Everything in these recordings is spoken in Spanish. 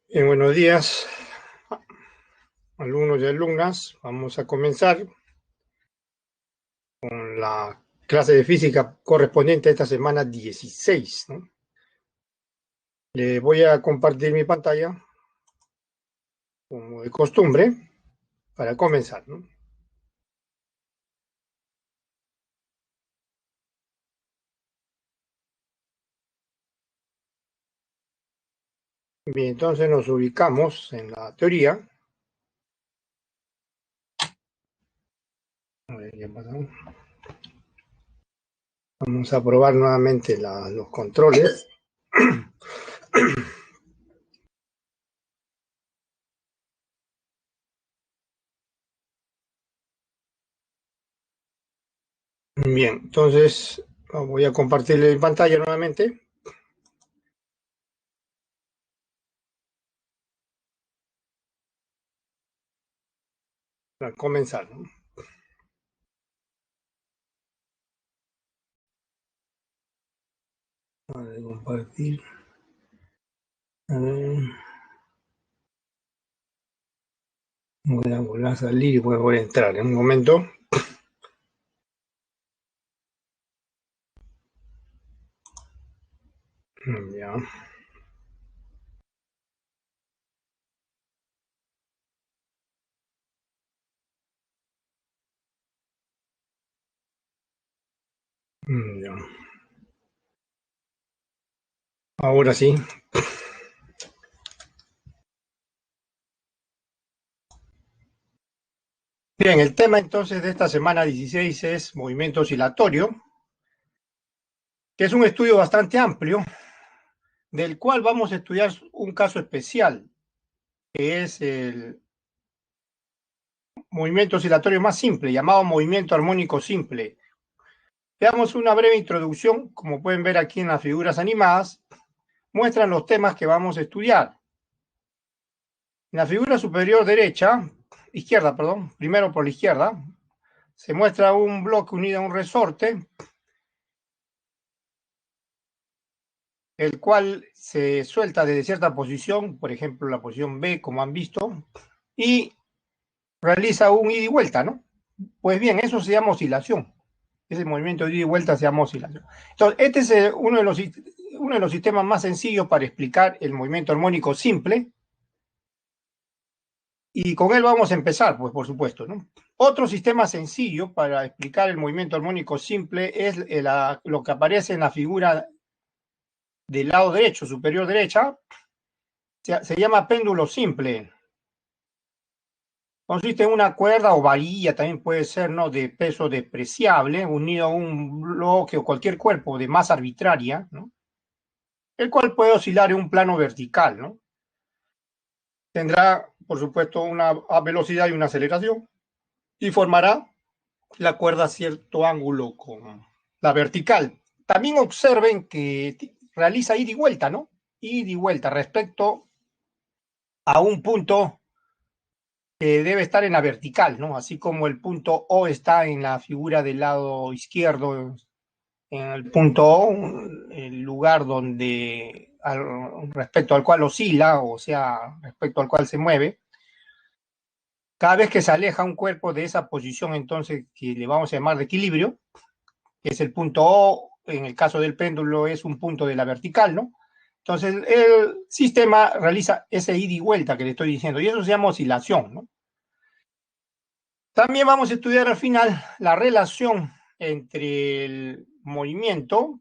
Bien, buenos días, alumnos y alumnas. Vamos a comenzar con la clase de física correspondiente a esta semana 16, ¿no? Le voy a compartir mi pantalla, como de costumbre, para comenzar, ¿no? Bien, entonces nos ubicamos en la teoría. A ver, ¿qué pasa? Vamos a probar nuevamente los controles. Bien, entonces voy a compartirle mi pantalla nuevamente para comenzar, ¿no? Voy a compartir. A ver. Voy a volver a salir y voy a entrar en un momento. Ya. Ya. Ahora sí. Bien, el tema entonces de esta semana 16 es movimiento oscilatorio, que es un estudio bastante amplio, del cual vamos a estudiar un caso especial, que es el movimiento oscilatorio más simple, llamado movimiento armónico simple. Veamos una breve introducción, como pueden ver aquí en las figuras animadas, muestran los temas que vamos a estudiar. En la figura superior izquierda, perdón, primero por la izquierda, se muestra un bloque unido a un resorte, el cual se suelta desde cierta posición, por ejemplo la posición B, como han visto, y realiza un ida y vuelta, ¿no? Pues bien, eso se llama oscilación. Ese movimiento de ida y vuelta se llama oscilación. Entonces, este es uno de los sistemas más sencillos para explicar el movimiento armónico simple, y con él vamos a empezar, pues por supuesto, ¿no? Otro sistema sencillo para explicar el movimiento armónico simple es lo que aparece en la figura del lado derecho, superior derecha, se llama péndulo simple. Consiste en una cuerda o varilla, también puede ser, ¿no?, de peso despreciable, unido a un bloque o cualquier cuerpo de masa arbitraria, ¿no?, el cual puede oscilar en un plano vertical, ¿no? Tendrá, por supuesto, una velocidad y una aceleración, y formará la cuerda a cierto ángulo con la vertical. También observen que realiza ida y vuelta, ¿no? Ida y vuelta respecto a un punto que debe estar en la vertical, ¿no? Así como el punto O está en la figura del lado izquierdo, en el punto O, el lugar donde, respecto al cual oscila, o sea, respecto al cual se mueve. Cada vez que se aleja un cuerpo de esa posición, entonces, que le vamos a llamar de equilibrio, que es el punto O, en el caso del péndulo es un punto de la vertical, ¿no? Entonces, el sistema realiza ese ida y vuelta que le estoy diciendo, y eso se llama oscilación, ¿no? También vamos a estudiar al final la relación entre el movimiento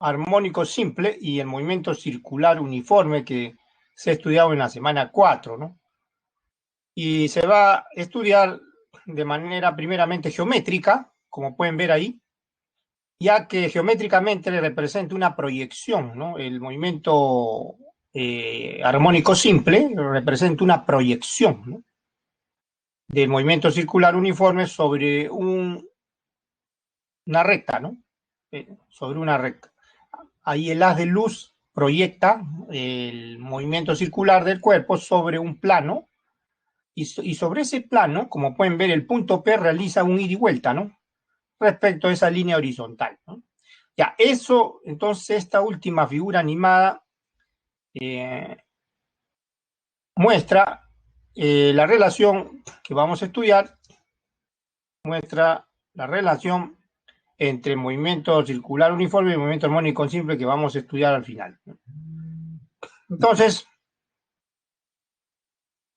armónico simple y el movimiento circular uniforme que se ha estudiado en la semana 4, ¿no? Y se va a estudiar de manera primeramente geométrica, como pueden ver ahí, ya que geométricamente le representa una proyección, ¿no? El movimiento armónico simple representa una proyección, ¿no?, del movimiento circular uniforme sobre una recta, ¿no? Sobre una recta. Ahí el haz de luz proyecta el movimiento circular del cuerpo sobre un plano, y sobre ese plano, como pueden ver, el punto P realiza un ida y vuelta, ¿no?, respecto a esa línea horizontal, ¿no? Ya, eso, entonces, esta última figura animada muestra la relación que vamos a estudiar, muestra la relación entre movimiento circular uniforme y movimiento armónico simple que vamos a estudiar al final. Entonces,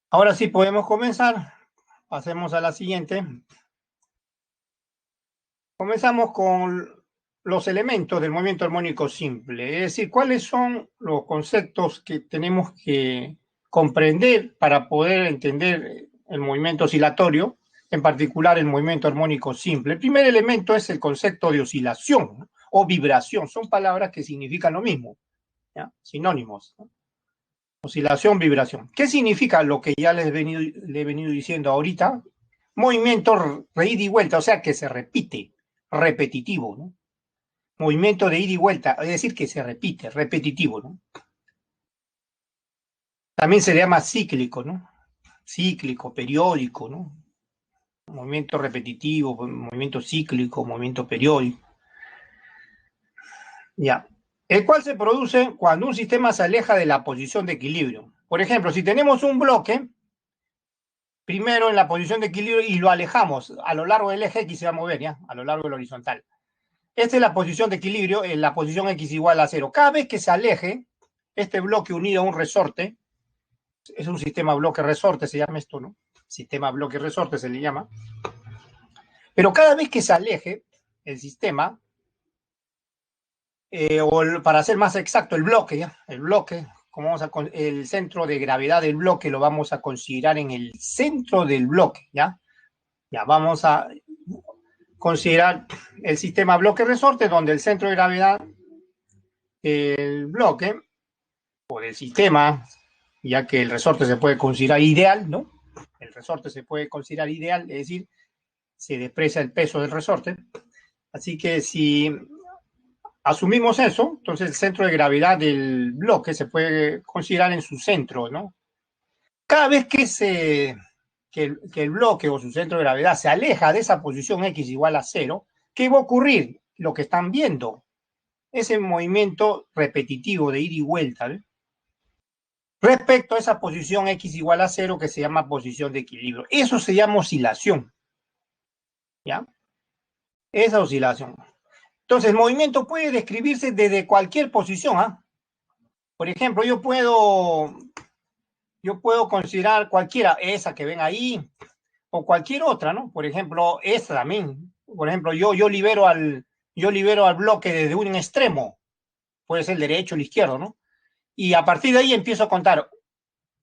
ahora sí podemos comenzar. Pasemos a la siguiente. Comenzamos con los elementos del movimiento armónico simple, es decir, cuáles son los conceptos que tenemos que comprender para poder entender el movimiento oscilatorio, en particular el movimiento armónico simple. El primer elemento es el concepto de oscilación, ¿no? O vibración, son palabras que significan lo mismo, ¿ya? Sinónimos, ¿no? Oscilación, vibración. ¿Qué significa lo que ya le he venido diciendo ahorita? Movimiento de ida y vuelta, o sea, que se repite, repetitivo, ¿no? Movimiento de ida y vuelta, es decir, que se repite, repetitivo, ¿no? También se le llama cíclico, ¿no? Cíclico, periódico, ¿no? Movimiento repetitivo, movimiento cíclico, movimiento periódico. Ya. El cual se produce cuando un sistema se aleja de la posición de equilibrio. Por ejemplo, si tenemos un bloque, primero en la posición de equilibrio y lo alejamos a lo largo del eje X se va a mover, ¿ya? A lo largo del horizontal. Esta es la posición de equilibrio, en la posición X igual a 0. Cada vez que se aleje este bloque unido a un resorte, es un sistema bloque-resorte, se llama esto, ¿no? Sistema bloque-resorte se le llama. Pero cada vez que se aleje el sistema, para ser más exacto, el bloque, ¿ya? El bloque, como vamos a, el centro de gravedad del bloque lo vamos a considerar en el centro del bloque, ¿ya? Ya, vamos a considerar el sistema bloque-resorte, donde el centro de gravedad del bloque, o del sistema, ya que el resorte se puede considerar ideal, ¿no? El resorte se puede considerar ideal, es decir, se desprecia el peso del resorte. Así que si asumimos eso, entonces el centro de gravedad del bloque se puede considerar en su centro, ¿no? Cada vez que el bloque o su centro de gravedad se aleja de esa posición X igual a 0, ¿qué va a ocurrir? Lo que están viendo, ese movimiento repetitivo de ida y vuelta, ¿eh? Respecto a esa posición X igual a 0 que se llama posición de equilibrio. Eso se llama oscilación, ¿ya? Esa oscilación. Entonces, el movimiento puede describirse desde cualquier posición, ¿ah? Por ejemplo, yo puedo considerar cualquiera, esa que ven ahí, o cualquier otra, ¿no? Por ejemplo, esta también. Por ejemplo, yo libero al bloque desde un extremo, puede ser el derecho o el izquierdo, ¿no? Y a partir de ahí empiezo a contar,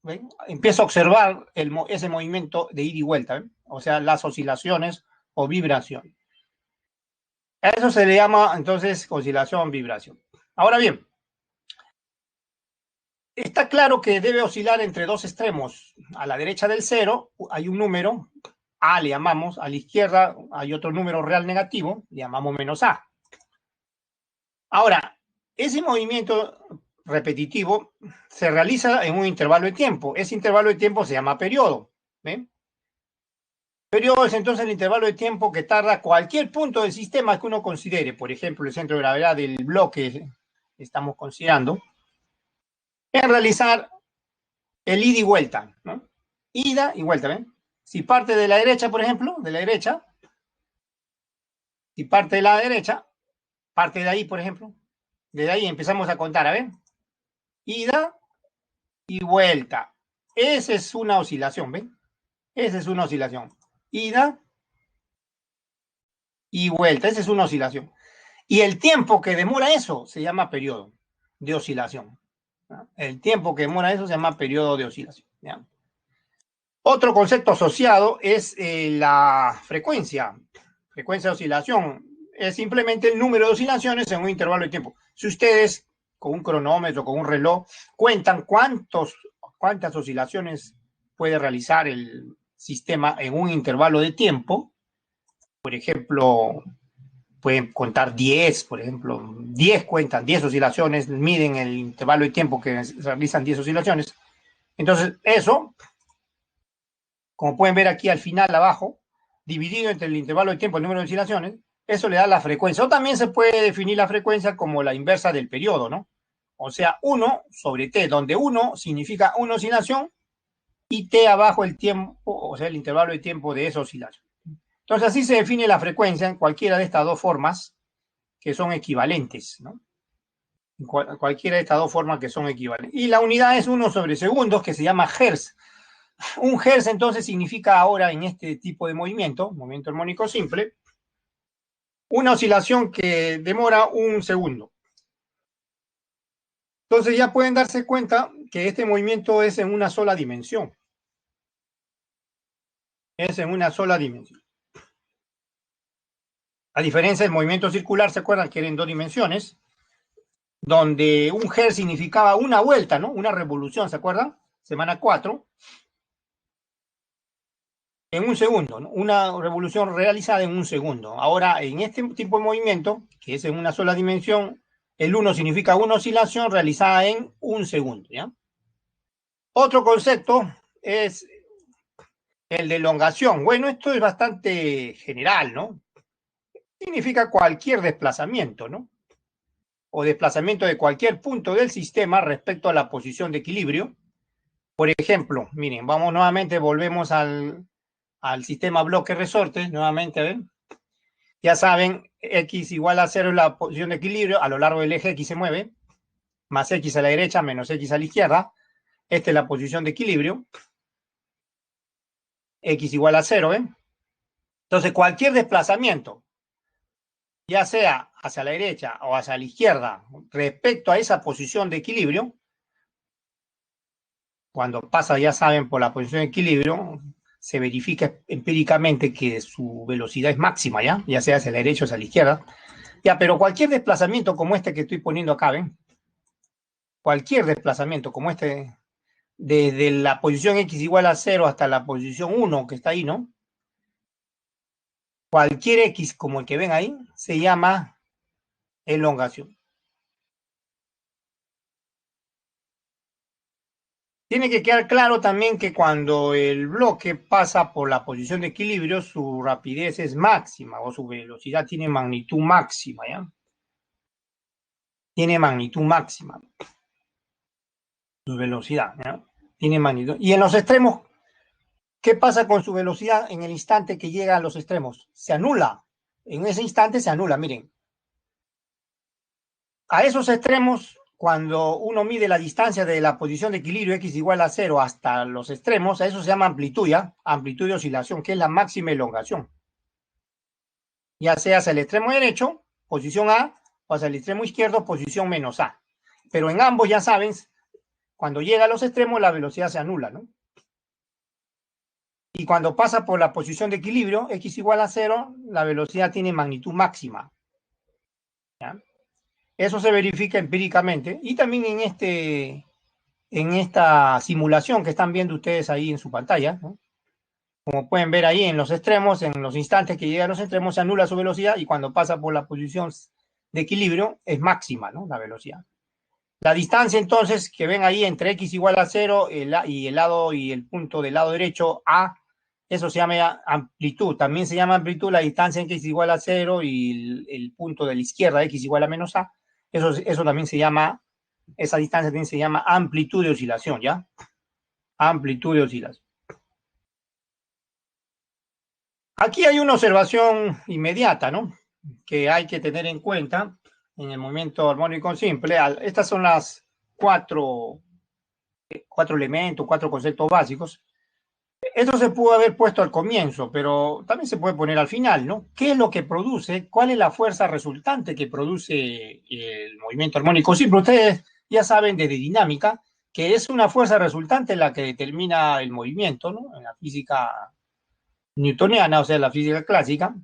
¿ven? Empiezo a observar ese movimiento de ida y vuelta, ¿ven? O sea, las oscilaciones o vibración. A eso se le llama entonces oscilación, vibración. Ahora bien, está claro que debe oscilar entre dos extremos. A la derecha del 0 hay un número, A le llamamos, a la izquierda hay otro número real negativo, le llamamos menos A. Ahora, ese movimiento repetitivo se realiza en un intervalo de tiempo. Ese intervalo de tiempo se llama periodo. ¿Ven? Periodo es entonces el intervalo de tiempo que tarda cualquier punto del sistema que uno considere. Por ejemplo, el centro de gravedad del bloque que estamos considerando, en realizar el ida y vuelta, ¿no? Ida y vuelta, ¿ven? Si parte de la derecha, por ejemplo, si parte de la derecha, parte de ahí, por ejemplo, desde ahí empezamos a contar, a ver, ida y vuelta. Esa es una oscilación, ¿ven? Esa es una oscilación. Ida y vuelta, esa es una oscilación. Y el tiempo que demora eso se llama periodo de oscilación, ¿no? El tiempo que demora eso se llama periodo de oscilación, ¿ya? Otro concepto asociado es la frecuencia. Frecuencia de oscilación es simplemente el número de oscilaciones en un intervalo de tiempo. Si ustedes con un cronómetro, con un reloj, cuentan cuántas oscilaciones puede realizar el sistema en un intervalo de tiempo, por ejemplo, pueden contar 10, por ejemplo, 10 cuentan, 10 oscilaciones, miden el intervalo de tiempo que realizan 10 oscilaciones. Entonces, eso, como pueden ver aquí al final, abajo, dividido entre el intervalo de tiempo, el número de oscilaciones, eso le da la frecuencia. O también se puede definir la frecuencia como la inversa del periodo, ¿no? O sea, 1 sobre t, donde 1 significa una oscilación y t abajo el tiempo, o sea, el intervalo de tiempo de esa oscilación. Entonces, así se define la frecuencia en cualquiera de estas dos formas que son equivalentes, ¿no? Cualquiera de estas dos formas que son equivalentes. Y la unidad es 1 sobre segundos, que se llama hertz. Un hertz entonces significa ahora en este tipo de movimiento armónico simple, una oscilación que demora un segundo. Entonces ya pueden darse cuenta que este movimiento es en una sola dimensión. Es en una sola dimensión. A diferencia del movimiento circular, ¿se acuerdan que era en dos dimensiones? Donde un hertz significaba una vuelta, ¿no? Una revolución, ¿se acuerdan? Semana 4. En un segundo, ¿no? Una revolución realizada en un segundo. Ahora, en este tipo de movimiento, que es en una sola dimensión, el 1 significa una oscilación realizada en un segundo, ¿ya? Otro concepto es el de elongación. Bueno, esto es bastante general, ¿no? Significa cualquier desplazamiento, ¿no? O desplazamiento de cualquier punto del sistema respecto a la posición de equilibrio. Por ejemplo, miren, vamos nuevamente, volvemos al sistema bloque-resorte, nuevamente, a ver. Ya saben, x igual a 0 es la posición de equilibrio, a lo largo del eje x se mueve, más x a la derecha menos x a la izquierda. Esta es la posición de equilibrio. X igual a 0, ¿eh? Entonces, cualquier desplazamiento, ya sea hacia la derecha o hacia la izquierda, respecto a esa posición de equilibrio, cuando pasa, ya saben, por la posición de equilibrio, se verifica empíricamente que su velocidad es máxima, ya sea hacia la derecha o hacia la izquierda. Ya, pero cualquier desplazamiento como este que estoy poniendo acá, ¿ven? Cualquier desplazamiento como este, desde la posición x igual a 0 hasta la posición 1 que está ahí, ¿no? Cualquier x como el que ven ahí se llama elongación. Tiene que quedar claro también que cuando el bloque pasa por la posición de equilibrio, su rapidez es máxima o su velocidad tiene magnitud máxima, ¿ya? Tiene magnitud máxima. Su velocidad, ¿ya? Tiene magnitud. Y en los extremos, ¿qué pasa con su velocidad en el instante que llega a los extremos? Se anula. En ese instante se anula, miren. A esos extremos, cuando uno mide la distancia de la posición de equilibrio x igual a 0 hasta los extremos, a eso se llama amplitud, ¿ya? Amplitud de oscilación, que es la máxima elongación. Ya sea hacia el extremo derecho, posición A, o hacia el extremo izquierdo, posición menos A. Pero en ambos, ya saben, cuando llega a los extremos, la velocidad se anula, ¿no? Y cuando pasa por la posición de equilibrio, x igual a 0, la velocidad tiene magnitud máxima, ¿ya? Eso se verifica empíricamente y también en esta simulación que están viendo ustedes ahí en su pantalla, ¿no? Como pueden ver ahí en los extremos, en los instantes que llega a los extremos, se anula su velocidad y cuando pasa por la posición de equilibrio es máxima, ¿no? La velocidad. La distancia entonces que ven ahí entre x igual a 0 y el lado y el punto del lado derecho A, eso se llama amplitud. También se llama amplitud la distancia en x igual a 0 y el punto de la izquierda x igual a menos A. Eso también se llama, esa distancia también se llama amplitud de oscilación, ¿ya? Amplitud de oscilación. Aquí hay una observación inmediata, ¿no? Que hay que tener en cuenta en el movimiento armónico simple. Estas son las cuatro elementos, cuatro conceptos básicos. Esto se pudo haber puesto al comienzo, pero también se puede poner al final, ¿no? ¿Qué es lo que produce? ¿Cuál es la fuerza resultante que produce el movimiento armónico simple? Ustedes ya saben desde dinámica que es una fuerza resultante la que determina el movimiento, ¿no? En la física newtoniana, o sea, la física clásica.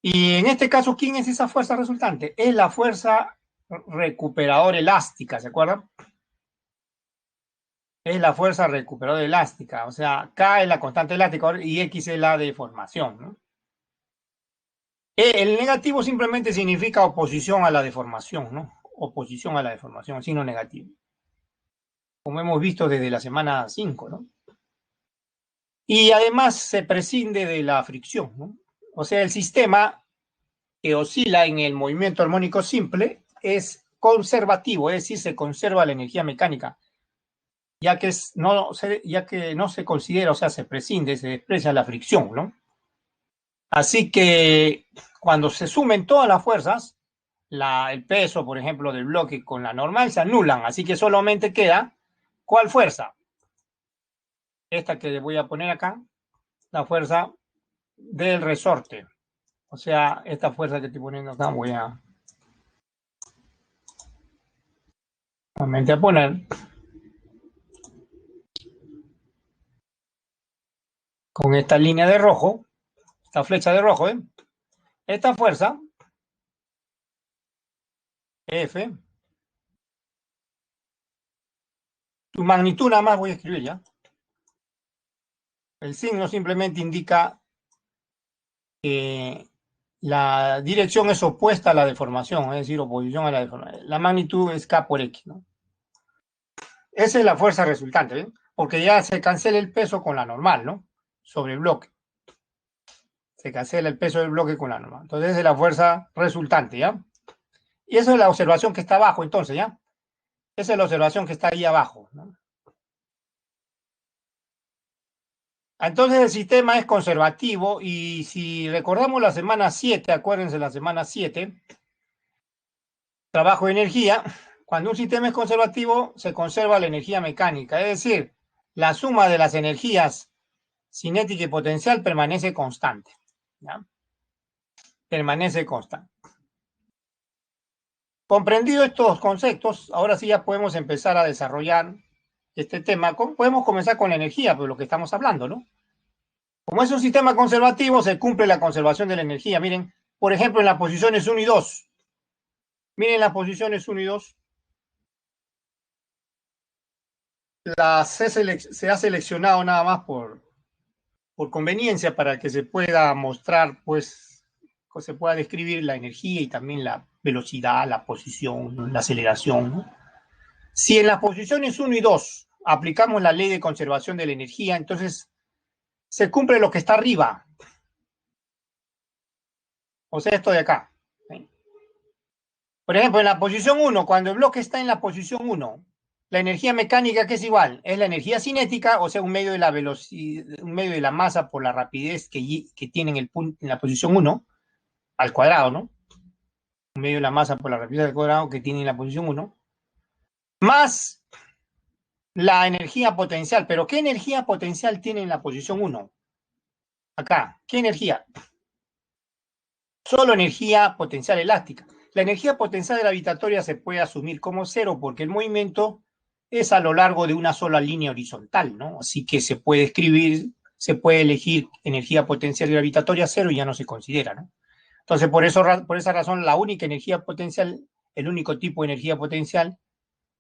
Y en este caso, ¿quién es esa fuerza resultante? Es la fuerza recuperadora elástica, ¿se acuerdan? Es la fuerza recuperadora elástica, o sea, K es la constante elástica y X es la deformación, ¿no? El negativo simplemente significa oposición a la deformación, ¿no? Oposición a la deformación, signo negativo. Como hemos visto desde la semana 5, ¿no? Y además se prescinde de la fricción, ¿no? O sea, el sistema que oscila en el movimiento armónico simple es conservativo, es decir, se conserva la energía mecánica, ya que no se considera, o sea, se prescinde, se desprecia la fricción, ¿no? Así que cuando se sumen todas las fuerzas, el peso, por ejemplo, del bloque con la normal se anulan, así que solamente queda, ¿cuál fuerza? Esta que voy a poner acá, la fuerza del resorte. O sea, esta fuerza que estoy poniendo acá voy a poner con esta línea de rojo, esta flecha de rojo, ¿eh? Esta fuerza, F, su magnitud nada más voy a escribir ya. El signo simplemente indica que la dirección es opuesta a la deformación, es decir, oposición a la deformación. La magnitud es K por X, ¿no? Esa es la fuerza resultante, ¿ven? Porque ya se cancela el peso con la normal, ¿no? Sobre el bloque. Se cancela el peso del bloque con la normal. Entonces, esa es la fuerza resultante, ¿ya? Y esa es la observación que está abajo, entonces, ¿ya? Esa es la observación que está ahí abajo, ¿no? Entonces, el sistema es conservativo y si recordamos la semana 7, acuérdense la semana 7, trabajo de energía, cuando un sistema es conservativo, se conserva la energía mecánica, es decir, la suma de las energías cinética y potencial permanece constante, ¿ya? Permanece constante. Comprendido estos conceptos, ahora sí ya podemos empezar a desarrollar este tema. Podemos comenzar con la energía, por lo que estamos hablando, ¿no? Como es un sistema conservativo, se cumple la conservación de la energía. Miren, por ejemplo, en las posiciones 1 y 2. Miren las posiciones 1 y 2. Se ha seleccionado nada más por conveniencia para que se pueda mostrar, pues, se pueda describir la energía y también la velocidad, la posición, la aceleración, ¿no? Si en las posiciones 1 y 2 aplicamos la ley de conservación de la energía, entonces se cumple lo que está arriba. O sea, esto de acá. ¿Sí? Por ejemplo, en la posición 1, cuando el bloque está en la posición 1, la energía mecánica, que es igual, es la energía cinética, o sea, un medio de la velocidad, un medio de la masa por la rapidez que tiene en la posición 1 al cuadrado, ¿no? Un medio de la masa por la rapidez al cuadrado que tiene en la posición 1, más la energía potencial. ¿Pero qué energía potencial tiene en la posición 1? Acá, ¿qué energía? Solo energía potencial elástica. La energía potencial gravitatoria se puede asumir como cero porque el movimiento es a lo largo de una sola línea horizontal, ¿no? Así que se puede escribir, se puede elegir energía potencial gravitatoria cero y ya no se considera, ¿no? Entonces, por esa razón, la única energía potencial, el único tipo de energía potencial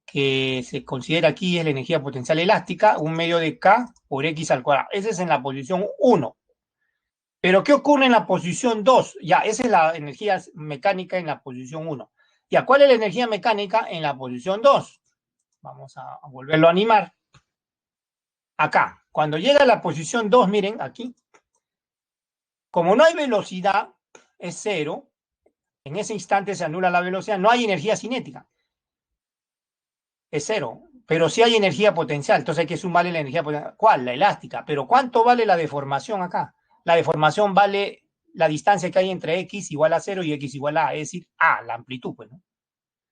que se considera aquí es la energía potencial elástica, un medio de K por X al cuadrado. Ese es en la posición 1. Pero ¿qué ocurre en la posición 2? Ya, esa es la energía mecánica en la posición 1. Ya, ¿cuál es la energía mecánica en la posición 2? Vamos a volverlo a animar. Acá, cuando llega a la posición 2, miren, aquí, como no hay velocidad, es cero, en ese instante se anula la velocidad, no hay energía cinética, es cero, pero sí hay energía potencial, entonces hay que sumarle la energía potencial. ¿Cuál? La elástica. Pero ¿cuánto vale la deformación acá? La deformación vale la distancia que hay entre x igual a 0 y x igual a, es decir, a, la amplitud, pues, ¿no?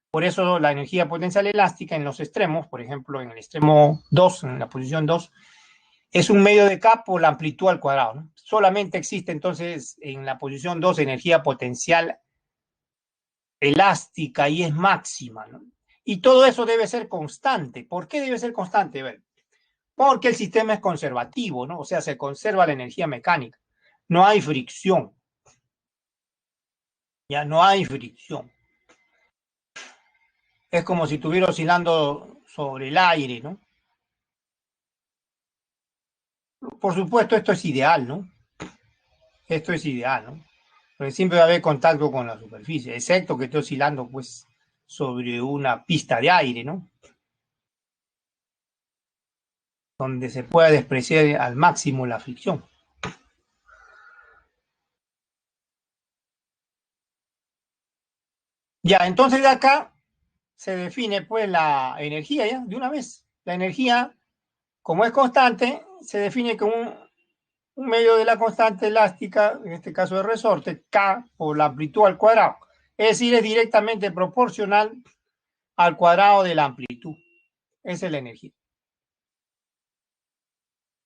Por eso la energía potencial elástica en los extremos, por ejemplo, en el extremo 2, en la posición 2, es un medio de K por la amplitud al cuadrado, ¿no? Solamente existe entonces en la posición 2 energía potencial elástica y es máxima, ¿no? Y todo eso debe ser constante. ¿Por qué debe ser constante? Bueno, porque el sistema es conservativo, ¿no? O sea, se conserva la energía mecánica. No hay fricción. Ya no hay fricción. Es como si estuviera oscilando sobre el aire, ¿no? Por supuesto, esto es ideal, ¿no? Esto es ideal, ¿no? Porque siempre va a haber contacto con la superficie, excepto que esté oscilando, pues, sobre una pista de aire, ¿no? Donde se pueda despreciar al máximo la fricción. Ya, entonces de acá se define pues la energía ya, de una vez. La energía, como es constante, se define como un medio de la constante elástica, en este caso de resorte, K por la amplitud al cuadrado. Es decir, es directamente proporcional al cuadrado de la amplitud. Esa es la energía.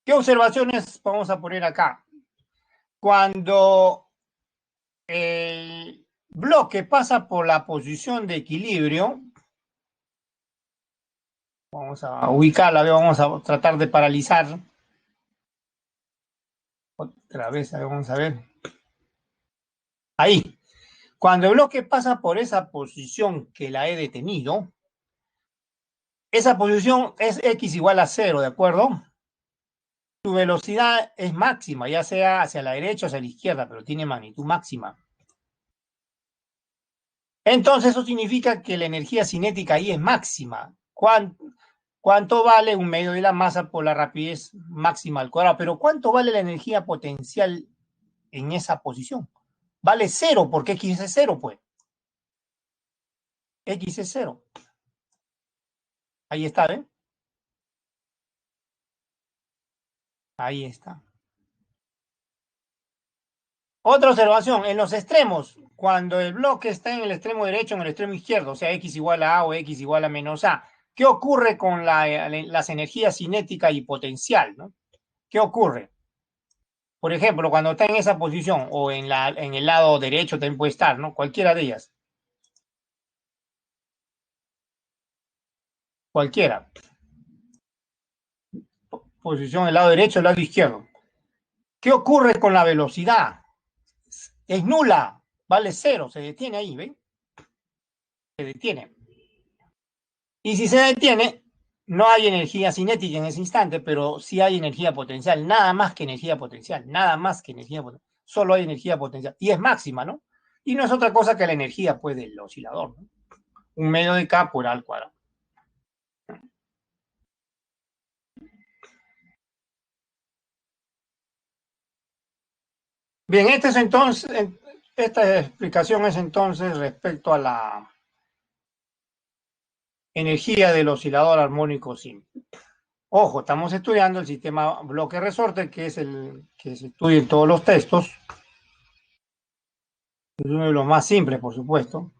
¿Qué observaciones vamos a poner acá? Cuando el bloque pasa por la posición de equilibrio, vamos a ubicarla, vamos a tratar de paralizar. Otra vez, vamos a ver. Ahí. Cuando el bloque pasa por esa posición que la he detenido, esa posición es x igual a 0, ¿de acuerdo? Su velocidad es máxima, ya sea hacia la derecha o hacia la izquierda, pero tiene magnitud máxima. Entonces eso significa que la energía cinética ahí es máxima. ¿Cuánto vale un medio de la masa por la rapidez máxima al cuadrado? Pero ¿cuánto vale la energía potencial en esa posición? Vale 0, porque x es 0, pues. X es 0. Ahí está, ¿ven? Ahí está. Otra observación, en los extremos, cuando el bloque está en el extremo derecho o en el extremo izquierdo, o sea, x igual a A o x igual a menos A, ¿qué ocurre con las energías cinética y potencial, ¿no? ¿Qué ocurre? Por ejemplo, cuando está en esa posición o en el lado derecho también puede estar, ¿no? Cualquiera de ellas. Cualquiera. Posición del lado derecho o el lado izquierdo. ¿Qué ocurre con la velocidad? Es nula, vale 0, se detiene ahí, ¿ven? Se detiene. Y si se detiene, no hay energía cinética en ese instante, pero sí hay energía potencial, nada más que energía potencial, nada más que energía potencial. Solo hay energía potencial. Y es máxima, ¿no? Y no es otra cosa que la energía, pues, del oscilador, ¿no? Un medio de K por A al cuadrado. Bien, esta explicación es entonces respecto a la energía del oscilador armónico simple. Ojo, estamos estudiando el sistema bloque-resorte, que es el que se estudia en todos los textos. Es uno de los más simples, por supuesto,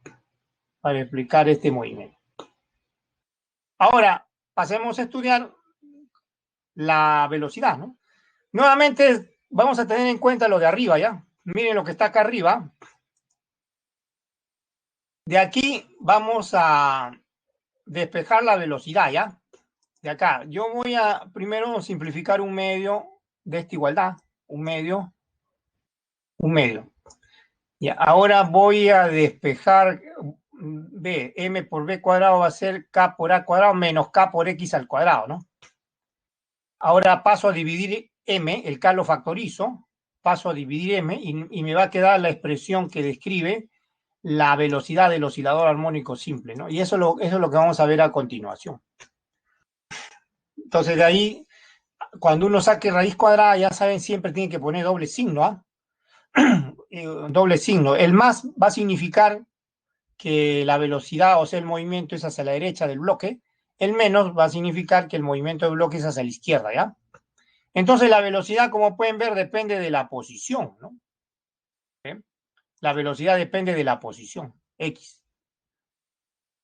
para explicar este movimiento. Ahora, pasemos a estudiar la velocidad, ¿no? Nuevamente, vamos a tener en cuenta lo de arriba, ¿ya? Miren lo que está acá arriba. De aquí vamos a despejar la velocidad, ¿ya? De acá. Yo voy a primero simplificar un medio de esta igualdad. Un medio. Y ahora voy a despejar b. M por b cuadrado va a ser k por a cuadrado menos k por x al cuadrado, ¿no? Ahora paso a dividir m, el k lo factorizo, paso a dividir m y me va a quedar la expresión que describe la velocidad del oscilador armónico simple, ¿no? Y eso es lo que vamos a ver a continuación. Entonces, de ahí, cuando uno saque raíz cuadrada, ya saben, siempre tiene que poner doble signo, ¿ah? Doble signo. El más va a significar que la velocidad, o sea, el movimiento es hacia la derecha del bloque. El menos va a significar que el movimiento del bloque es hacia la izquierda, ¿ya? Entonces, la velocidad, como pueden ver, depende de la posición, ¿no? ¿Eh? La velocidad depende de la posición, X.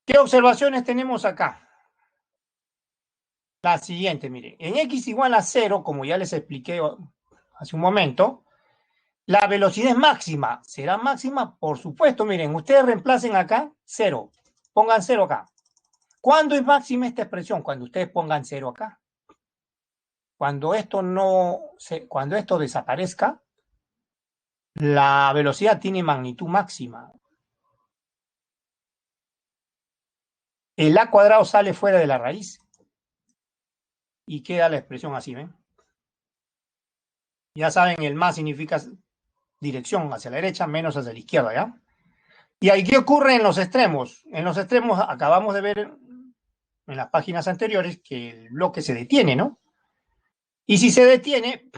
¿Qué observaciones tenemos acá? La siguiente, miren. En X igual a 0, como ya les expliqué hace un momento, la velocidad es máxima. ¿Será máxima? Por supuesto, miren, ustedes reemplacen acá 0. Pongan 0 acá. ¿Cuándo es máxima esta expresión? Cuando ustedes pongan 0 acá. Cuando esto desaparezca, la velocidad tiene magnitud máxima. El a cuadrado sale fuera de la raíz y queda la expresión así, ¿ven? Ya saben, el más significa dirección hacia la derecha, menos hacia la izquierda, ¿ya? ¿Y ahí qué ocurre en los extremos? En los extremos acabamos de ver en las páginas anteriores que el bloque se detiene, ¿no? Y si se detiene,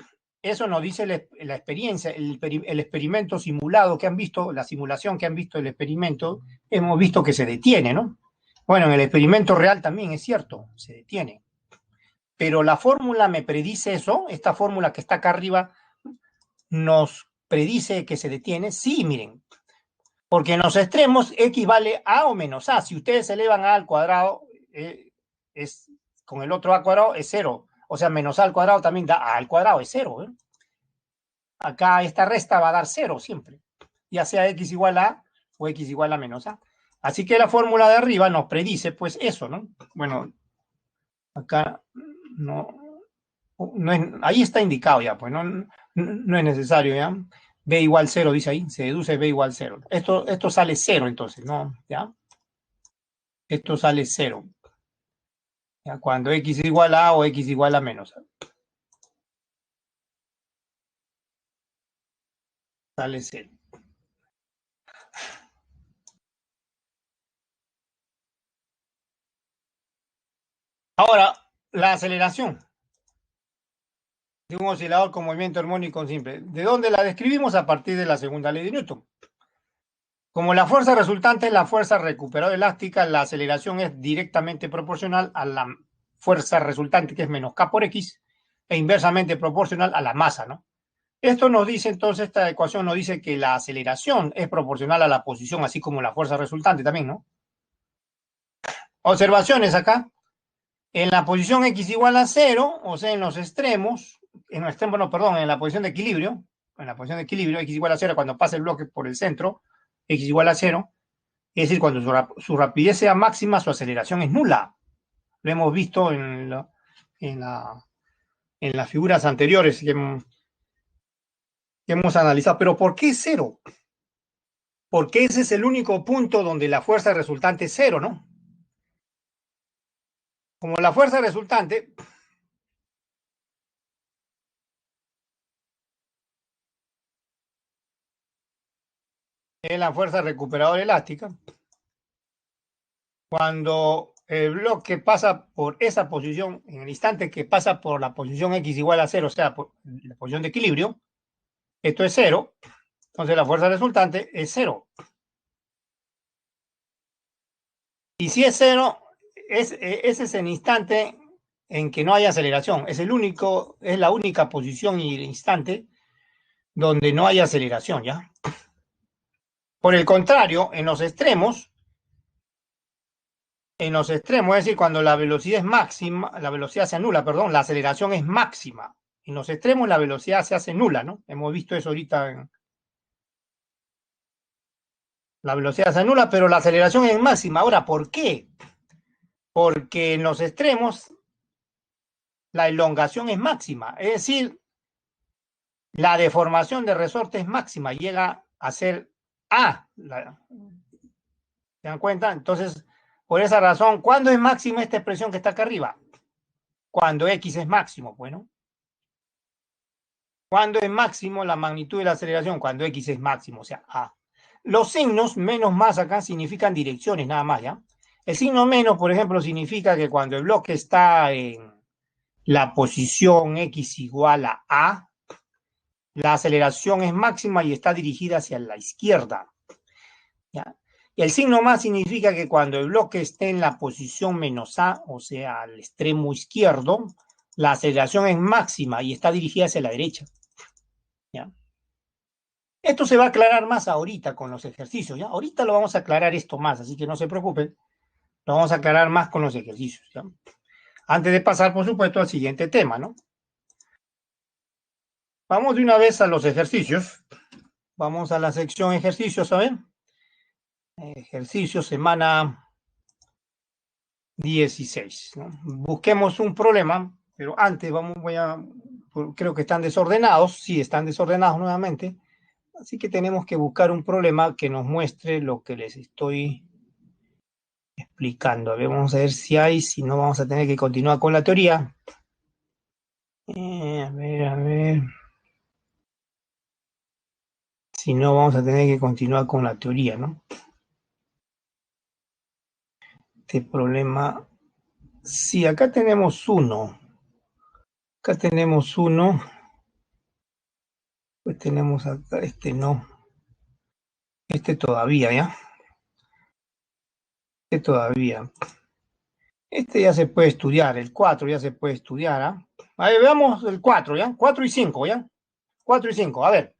eso nos dice la experiencia, el experimento simulado que han visto, la simulación que han visto del experimento, hemos visto que se detiene, ¿no? Bueno, en el experimento real también es cierto, se detiene. Pero la fórmula me predice eso, esta fórmula que está acá arriba nos predice que se detiene. Sí, miren, porque en los extremos x vale a o menos a. Si ustedes elevan a al cuadrado, es, con el otro a cuadrado es cero. O sea, menos a al cuadrado también da a al cuadrado, es cero. Acá esta resta va a dar cero siempre, ya sea x igual a o x igual a menos a. Así que la fórmula de arriba nos predice pues eso, ¿no? Bueno, acá no, no es, ahí está indicado ya, pues no es necesario, ¿ya? B igual cero, dice ahí, se deduce B igual cero. Esto sale cero entonces, ¿no? ¿Ya? Esto sale cero. ¿Ya? Cuando x igual a o x igual a menos a. Sale cero. Ahora, la aceleración de un oscilador con movimiento armónico simple. ¿De dónde la describimos? A partir de la segunda ley de Newton. Como la fuerza resultante es la fuerza recuperada elástica, la aceleración es directamente proporcional a la fuerza resultante, que es menos k por x, e inversamente proporcional a la masa, ¿no? Esto nos dice entonces, esta ecuación nos dice que la aceleración es proporcional a la posición, así como la fuerza resultante también, ¿no? Observaciones acá. En la posición x igual a 0, o sea, en los extremos, no, perdón, en la posición de equilibrio, x igual a 0 cuando pasa el bloque por el centro, x igual a 0, es decir, cuando su rapidez sea máxima, su aceleración es nula. Lo hemos visto en las figuras anteriores que hemos analizado. Pero ¿por qué cero? Porque ese es el único punto donde la fuerza resultante es cero, ¿no? Como la fuerza resultante es la fuerza recuperadora elástica, cuando el bloque pasa por esa posición, en el instante que pasa por la posición x igual a 0, o sea, por la posición de equilibrio, esto es cero, entonces la fuerza resultante es cero. Y si es cero, ese es el instante en que no hay aceleración. Es la única posición y el instante donde no hay aceleración, ¿ya? Por el contrario, es decir, cuando la velocidad es máxima, la velocidad se anula, perdón, la aceleración es máxima. En los extremos la velocidad se hace nula, ¿no? Hemos visto eso ahorita. La velocidad se anula, pero la aceleración es máxima. Ahora, ¿por qué? Porque en los extremos la elongación es máxima. Es decir, la deformación de resorte es máxima, llega a ser A. ¿Se dan cuenta? Entonces, por esa razón, ¿cuándo es máxima esta expresión que está acá arriba? Cuando X es máximo, bueno. ¿Cuándo es máximo la magnitud de la aceleración? Cuando X es máximo, o sea, A. Los signos menos más acá significan direcciones, nada más, ¿ya? El signo menos, por ejemplo, significa que cuando el bloque está en la posición X igual a A, la aceleración es máxima y está dirigida hacia la izquierda, ¿ya? Y el signo más significa que cuando el bloque esté en la posición menos A, o sea, al extremo izquierdo, la aceleración es máxima y está dirigida hacia la derecha, ¿ya? Esto se va a aclarar más ahorita con los ejercicios, ¿ya? Ahorita lo vamos a aclarar esto más, así que no se preocupen, lo vamos a aclarar más con los ejercicios, ¿ya? Antes de pasar, por supuesto, al siguiente tema, ¿no? Vamos de una vez a los ejercicios. Vamos a la sección ejercicios, ¿saben? Ejercicio semana 16, ¿no? Busquemos un problema, pero antes creo que están desordenados, sí, están desordenados nuevamente, así que tenemos que buscar un problema que nos muestre lo que les estoy explicando. A ver, vamos a ver si hay, si no vamos a tener que continuar con la teoría. A ver. Si no, vamos a tener que continuar con la teoría, ¿no? Este problema. Sí, acá tenemos uno. Acá tenemos uno. Pues tenemos acá, este no. Este todavía, ¿ya? Este todavía. Este ya se puede estudiar, el 4 ya se puede estudiar, ¿ah? A ver, veamos el 4, ¿ya? 4 y 5, ¿ya? 4 y 5, a ver.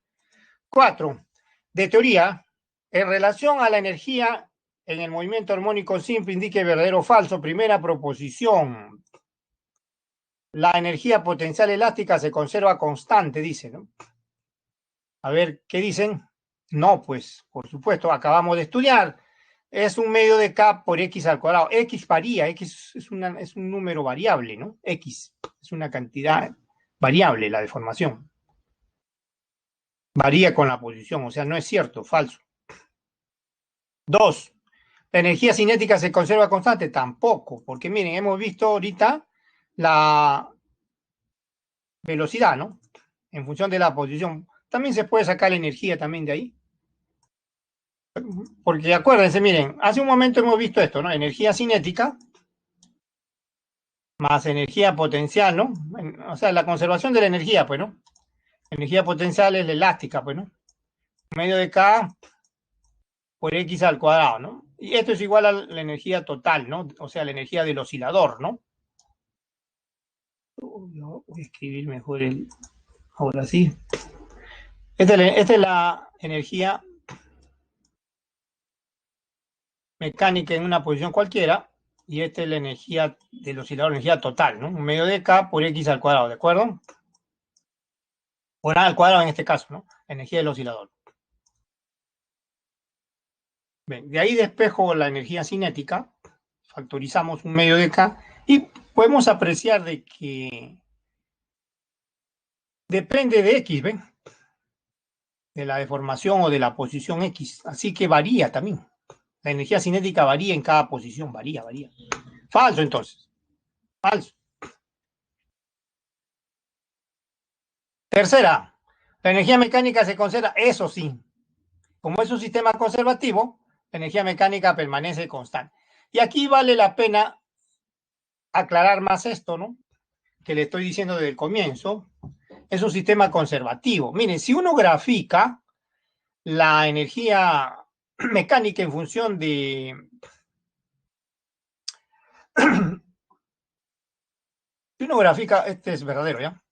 4. De teoría, en relación a la energía en el movimiento armónico simple, indique verdadero o falso. Primera proposición. La energía potencial elástica se conserva constante, dice, ¿no? A ver, ¿qué dicen? No, pues, por supuesto, acabamos de estudiar. Es un medio de K por X al cuadrado. X varía, X es un número variable, ¿no? X es una cantidad variable, la deformación. Varía con la posición, o sea, no es cierto, falso. 2. ¿La energía cinética se conserva constante? Tampoco, porque miren, hemos visto ahorita la velocidad, ¿no? En función de la posición. También se puede sacar la energía también de ahí. Porque acuérdense, miren, hace un momento hemos visto esto, ¿no? Energía cinética más energía potencial, ¿no? O sea, la conservación de la energía, pues, ¿no? Energía potencial es la elástica, pues, ¿no? Medio de K por X al cuadrado, ¿no? Y esto es igual a la energía total, ¿no? O sea, la energía del oscilador, ¿no? Yo voy a escribir mejor el... Ahora sí. Esta es la energía mecánica en una posición cualquiera, y esta es la energía del oscilador, energía total, ¿no? Un medio de K por X al cuadrado, ¿de acuerdo? Por A al cuadrado en este caso, ¿no? Energía del oscilador. Bien, de ahí despejo la energía cinética, factorizamos un medio de K, y podemos apreciar de que depende de X, ¿ven? De la deformación o de la posición X, así que varía también. La energía cinética varía en cada posición, varía. Falso, entonces. Falso. Tercera, la energía mecánica se conserva, eso sí. Como es un sistema conservativo, la energía mecánica permanece constante. Y aquí vale la pena aclarar más esto, ¿no? Que le estoy diciendo desde el comienzo. Es un sistema conservativo. Miren, si uno grafica la energía mecánica en función de... Si uno grafica, este es verdadero, ¿ya?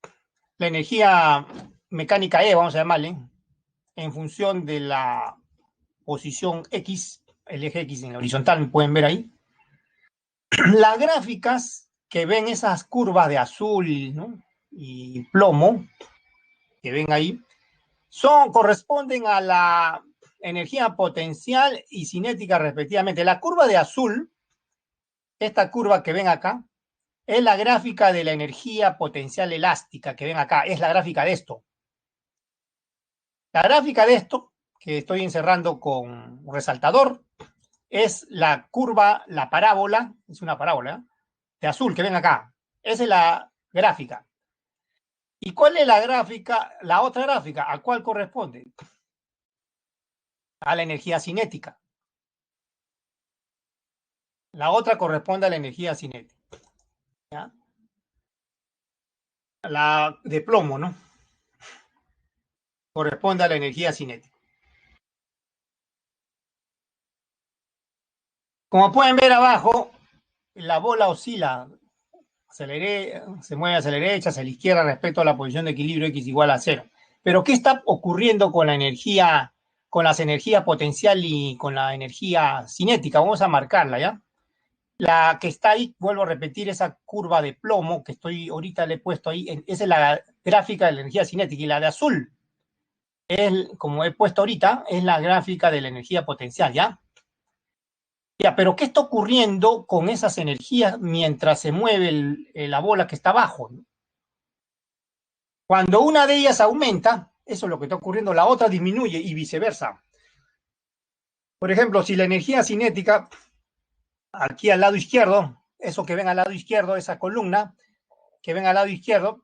La energía mecánica E, vamos a llamarle, en función de la posición X, el eje X en la horizontal, me pueden ver ahí. Las gráficas que ven esas curvas de azul, ¿no? Y plomo, que ven ahí, corresponden a la energía potencial y cinética respectivamente. La curva de azul, esta curva que ven acá, es la gráfica de la energía potencial elástica que ven acá, es la gráfica de esto. La gráfica de esto, que estoy encerrando con un resaltador, es la curva, la parábola, es una parábola, de azul que ven acá. Esa es la gráfica. ¿Y cuál es la gráfica, la otra gráfica? ¿A cuál corresponde? A la energía cinética. La otra corresponde a la energía cinética. ¿Ya? La de plomo, ¿no? Corresponde a la energía cinética. Como pueden ver abajo, la bola oscila, se mueve hacia la derecha, hacia la izquierda respecto a la posición de equilibrio X igual a 0. Pero ¿qué está ocurriendo con la energía, con las energías potencial y con la energía cinética? Vamos a marcarla, ¿ya? La que está ahí, vuelvo a repetir, esa curva de plomo que estoy ahorita le he puesto ahí, esa es la gráfica de la energía cinética, y la de azul, como he puesto ahorita, es la gráfica de la energía potencial, ¿ya? Ya, pero ¿qué está ocurriendo con esas energías mientras se mueve la bola que está abajo? Cuando una de ellas aumenta, eso es lo que está ocurriendo, la otra disminuye y viceversa. Por ejemplo, si la energía cinética, aquí al lado izquierdo, eso que ven al lado izquierdo, esa columna que ven al lado izquierdo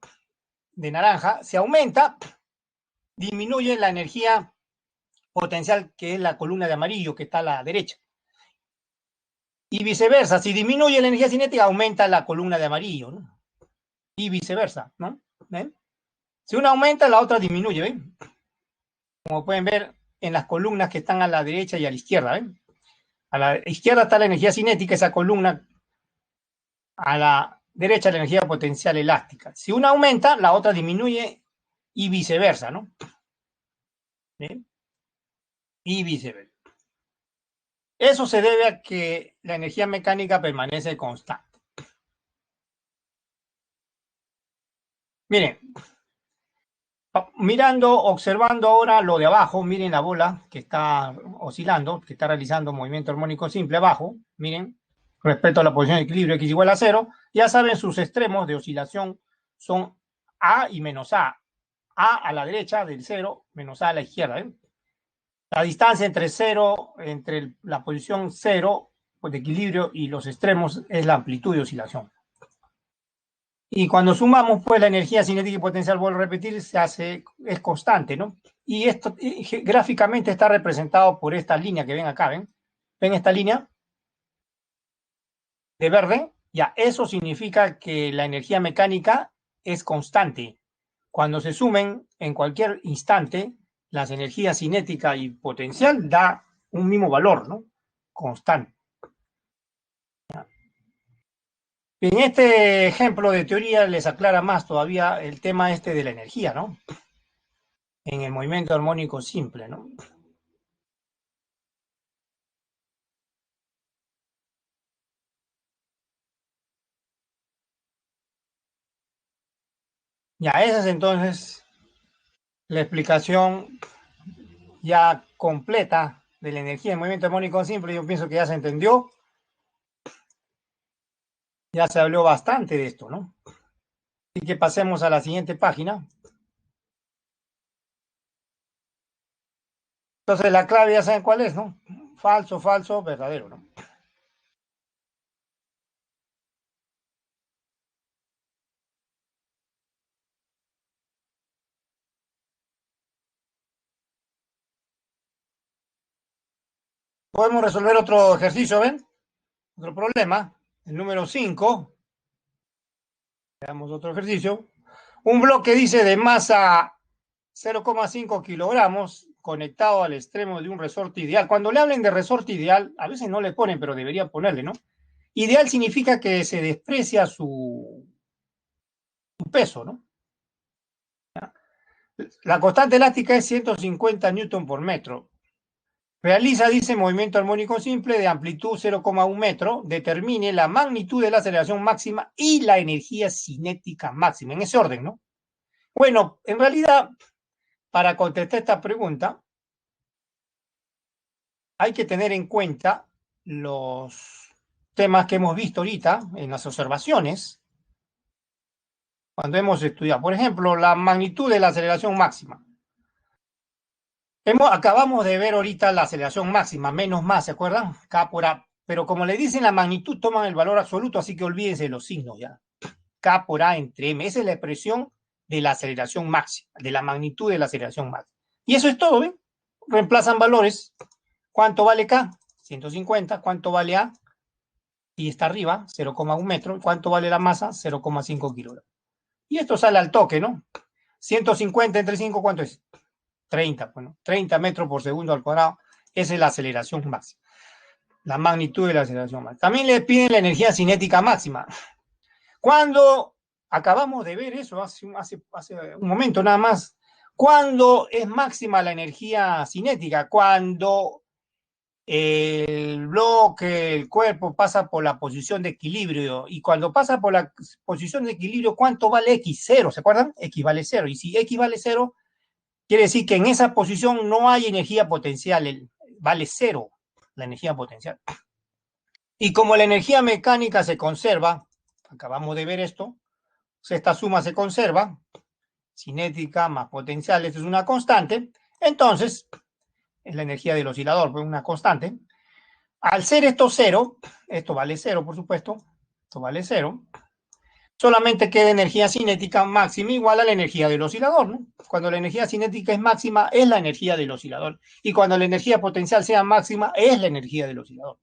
de naranja, se aumenta, disminuye la energía potencial, que es la columna de amarillo que está a la derecha. Y viceversa, si disminuye la energía cinética, aumenta la columna de amarillo, ¿no? Y viceversa, ¿no? ¿Ven? Si una aumenta, la otra disminuye, ¿ven? Como pueden ver en las columnas que están a la derecha y a la izquierda, ¿ven? A la izquierda está la energía cinética, esa columna. A la derecha la energía potencial elástica. Si una aumenta, la otra disminuye y viceversa, ¿no? ¿Sí? Y viceversa. Eso se debe a que la energía mecánica permanece constante. Miren, mirando, observando ahora lo de abajo, miren la bola que está oscilando, que está realizando movimiento armónico simple abajo, miren, respecto a la posición de equilibrio x igual a 0, ya saben sus extremos de oscilación son A y menos A. A la derecha del 0, menos A a la izquierda. La distancia entre 0, entre la posición 0 pues, de equilibrio y los extremos es la amplitud de oscilación. Y cuando sumamos, pues la energía cinética y potencial, vuelvo a repetir, es constante, ¿no? Y esto gráficamente está representado por esta línea que ven acá, ¿ven? ¿Ven esta línea de verde? Ya, eso significa que la energía mecánica es constante. Cuando se sumen en cualquier instante, las energías cinética y potencial da un mismo valor, ¿no? Constante. En este ejemplo de teoría les aclara más todavía el tema este de la energía, ¿no? En el movimiento armónico simple, ¿no? Ya, esa es entonces la explicación ya completa de la energía en movimiento armónico simple. Yo pienso que ya se entendió, ya se habló bastante de esto, ¿no? Así que pasemos a la siguiente página. Entonces la clave ya saben cuál es, ¿no? Falso, falso, verdadero, ¿no? Podemos resolver otro ejercicio, ¿ven? Otro problema. El número 5. Veamos otro ejercicio. Un bloque dice de masa 0,5 kilogramos conectado al extremo de un resorte ideal. Cuando le hablen de resorte ideal, a veces no le ponen, pero debería ponerle, ¿no? Ideal significa que se desprecia su peso, ¿no? La constante elástica es 150 newton por metro. Realiza, dice, movimiento armónico simple de amplitud 0,1 metro. Determine la magnitud de la aceleración máxima y la energía cinética máxima. En ese orden, ¿no? Bueno, en realidad, para contestar esta pregunta, hay que tener en cuenta los temas que hemos visto ahorita en las observaciones, cuando hemos estudiado. Por ejemplo, la magnitud de la aceleración máxima. Acabamos de ver ahorita la aceleración máxima, menos más, ¿se acuerdan? K por A. Pero como le dicen la magnitud, toman el valor absoluto, así que olvídense de los signos ya. K por A entre M. Esa es la expresión de la aceleración máxima, de la magnitud de la aceleración máxima. Y eso es todo, ¿ven? Reemplazan valores. ¿Cuánto vale K? 150. ¿Cuánto vale A? Y está arriba, 0,1 metro. ¿Cuánto vale la masa? 0,5 kilogramos. Y esto sale al toque, ¿no? 150 entre 5, ¿cuánto es? 30, bueno, 30 metros por segundo al cuadrado. Esa es la aceleración máxima. La magnitud de la aceleración máxima. También le piden la energía cinética máxima. Cuando acabamos de ver eso hace un momento nada más, ¿cuándo es máxima la energía cinética? Cuando el bloque, el cuerpo pasa por la posición de equilibrio, y cuando pasa por la posición de equilibrio, ¿cuánto vale X? Cero, ¿se acuerdan? X vale cero, y si X vale cero, quiere decir que en esa posición no hay energía potencial, vale cero la energía potencial. Y como la energía mecánica se conserva, acabamos de ver esto, esta suma se conserva, cinética más potencial, esto es una constante, entonces es la energía del oscilador, pues una constante. Al ser esto cero, esto vale cero, por supuesto, esto vale cero, solamente queda energía cinética máxima igual a la energía del oscilador, ¿no? Cuando la energía cinética es máxima, es la energía del oscilador. Y cuando la energía potencial sea máxima, es la energía del oscilador.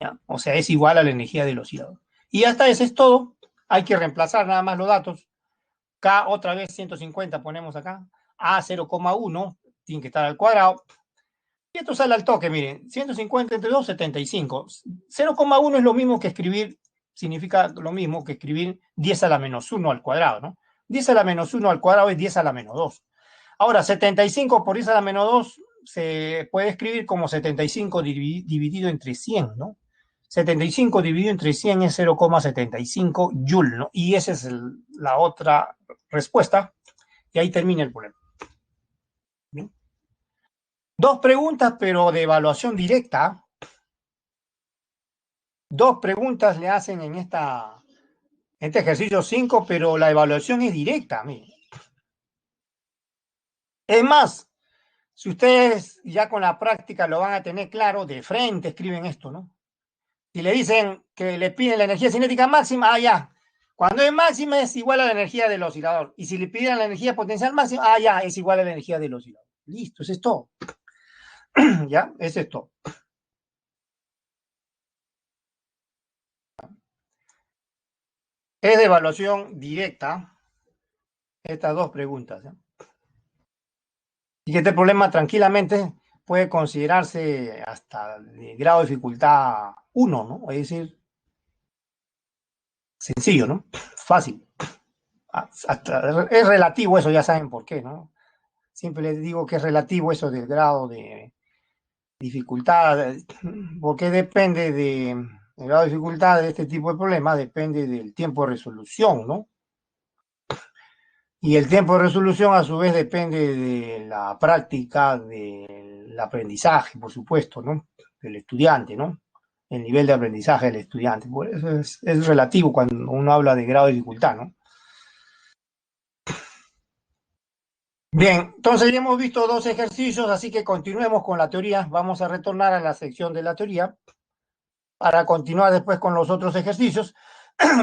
¿Ya? O sea, es igual a la energía del oscilador. Y hasta eso es todo. Hay que reemplazar nada más los datos. K otra vez 150 ponemos acá. A 0,1 tiene que estar al cuadrado. Y esto sale al toque, miren, 150 entre 2, 75. 0,1 es lo mismo que escribir, significa lo mismo que escribir 10 a la menos 1 al cuadrado, ¿no? 10 a la menos 1 al cuadrado es 10 a la menos 2. Ahora, 75 por 10 a la menos 2 se puede escribir como 75 dividido entre 100, ¿no? 75 dividido entre 100 es 0,75 joule, ¿no? Y esa es la otra respuesta, y ahí termina el problema. ¿Bien? Dos preguntas, pero de evaluación directa. Dos preguntas le hacen en este ejercicio 5, pero la evaluación es directa. Mire. Es más, si ustedes ya con la práctica lo van a tener claro, de frente escriben esto, ¿no? Si le dicen que le piden la energía cinética máxima, ya. Cuando es máxima es igual a la energía del oscilador. Y si le piden la energía potencial máxima, ya, es igual a la energía del oscilador. Listo, eso es todo. ¿Ya? Eso es todo. Es de evaluación directa estas dos preguntas. ¿Ya? Y que este problema tranquilamente puede considerarse hasta de grado de dificultad 1, ¿no? Es decir, sencillo, ¿no? Fácil. Hasta, es relativo eso, ya saben por qué, ¿no? Siempre les digo que es relativo eso del grado de dificultad, porque depende del grado de dificultad de este tipo de problemas, depende del tiempo de resolución, ¿no? Y el tiempo de resolución a su vez depende de la práctica del aprendizaje, por supuesto, ¿no? Del estudiante, ¿no? El nivel de aprendizaje del estudiante. Por eso es relativo cuando uno habla de grado de dificultad, ¿no? Bien, entonces ya hemos visto dos ejercicios, así que continuemos con la teoría. Vamos a retornar a la sección de la teoría para continuar después con los otros ejercicios.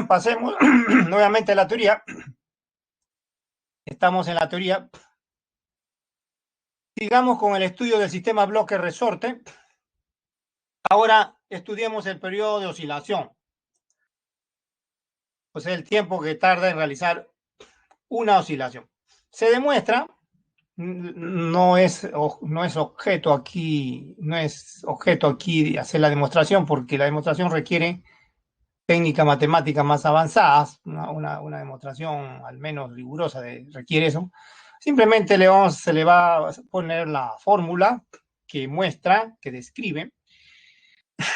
Pasemos nuevamente a la teoría. Estamos en la teoría. Sigamos con el estudio del sistema bloque-resorte. Ahora estudiemos el periodo de oscilación, o sea, el tiempo que tarda en realizar una oscilación. Se demuestra, no es objeto aquí, no es objeto aquí hacer la demostración, porque la demostración requiere técnicas matemáticas más avanzadas, una demostración al menos rigurosa requiere eso. Simplemente se le va a poner la fórmula que muestra, que describe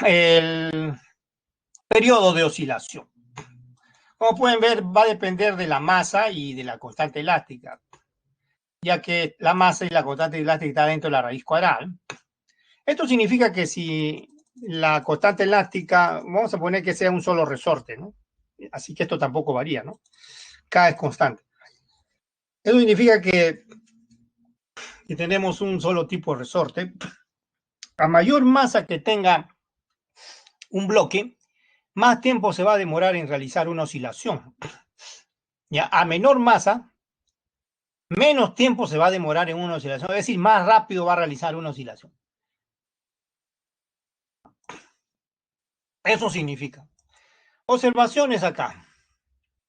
el periodo de oscilación. Como pueden ver, va a depender de la masa y de la constante elástica, ya que la masa y la constante elástica está dentro de la raíz cuadrada. Esto significa que si la constante elástica, vamos a poner que sea un solo resorte, ¿no? Así que esto tampoco varía, ¿no? K es constante. Eso significa que tenemos un solo tipo de resorte. A mayor masa que tenga un bloque, más tiempo se va a demorar en realizar una oscilación. ¿Ya? A menor masa, menos tiempo se va a demorar en una oscilación, es decir, más rápido va a realizar una oscilación. Eso significa. Observaciones acá.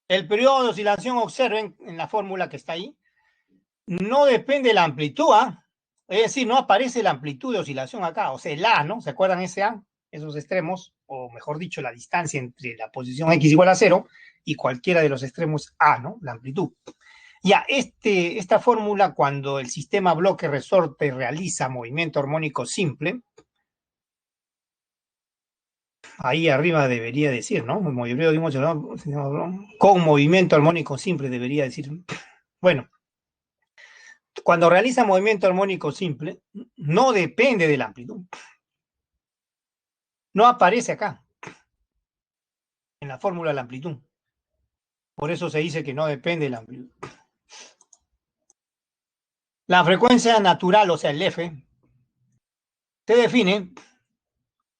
El periodo de oscilación, observen en la fórmula que está ahí, no depende de la amplitud, es decir, no aparece la amplitud de oscilación acá, o sea, el A, ¿no? ¿Se acuerdan ese A? Esos extremos, o mejor dicho, la distancia entre la posición X igual a 0 y cualquiera de los extremos A, ¿no? La amplitud. Ya, esta fórmula, cuando el sistema bloque-resorte realiza movimiento armónico simple, ahí arriba debería decir, ¿no? Con movimiento armónico simple debería decir. Bueno, cuando realiza movimiento armónico simple, no depende de la amplitud. No aparece acá, en la fórmula de la amplitud. Por eso se dice que no depende de la amplitud. La frecuencia natural, o sea, el F, se define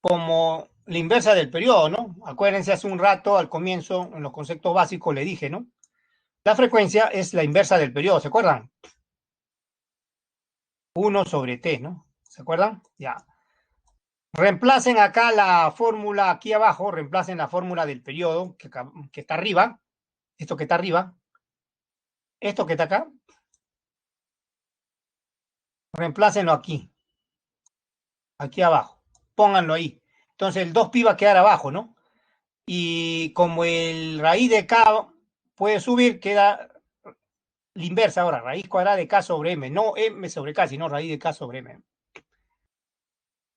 como la inversa del periodo, ¿no? Acuérdense, hace un rato, al comienzo, en los conceptos básicos, le dije, ¿no? La frecuencia es la inversa del periodo, ¿se acuerdan? 1 sobre T, ¿no? ¿Se acuerdan? Ya. Reemplacen acá la fórmula, aquí abajo, reemplacen la fórmula del periodo que está arriba, esto que está arriba, esto que está acá, reemplácenlo aquí. aquí abajo. Pónganlo ahí. Entonces el 2pi va a quedar abajo, ¿no? Y como el raíz de k puede subir, queda la inversa ahora, raíz cuadrada de k sobre m, no m sobre k, sino raíz de k sobre m.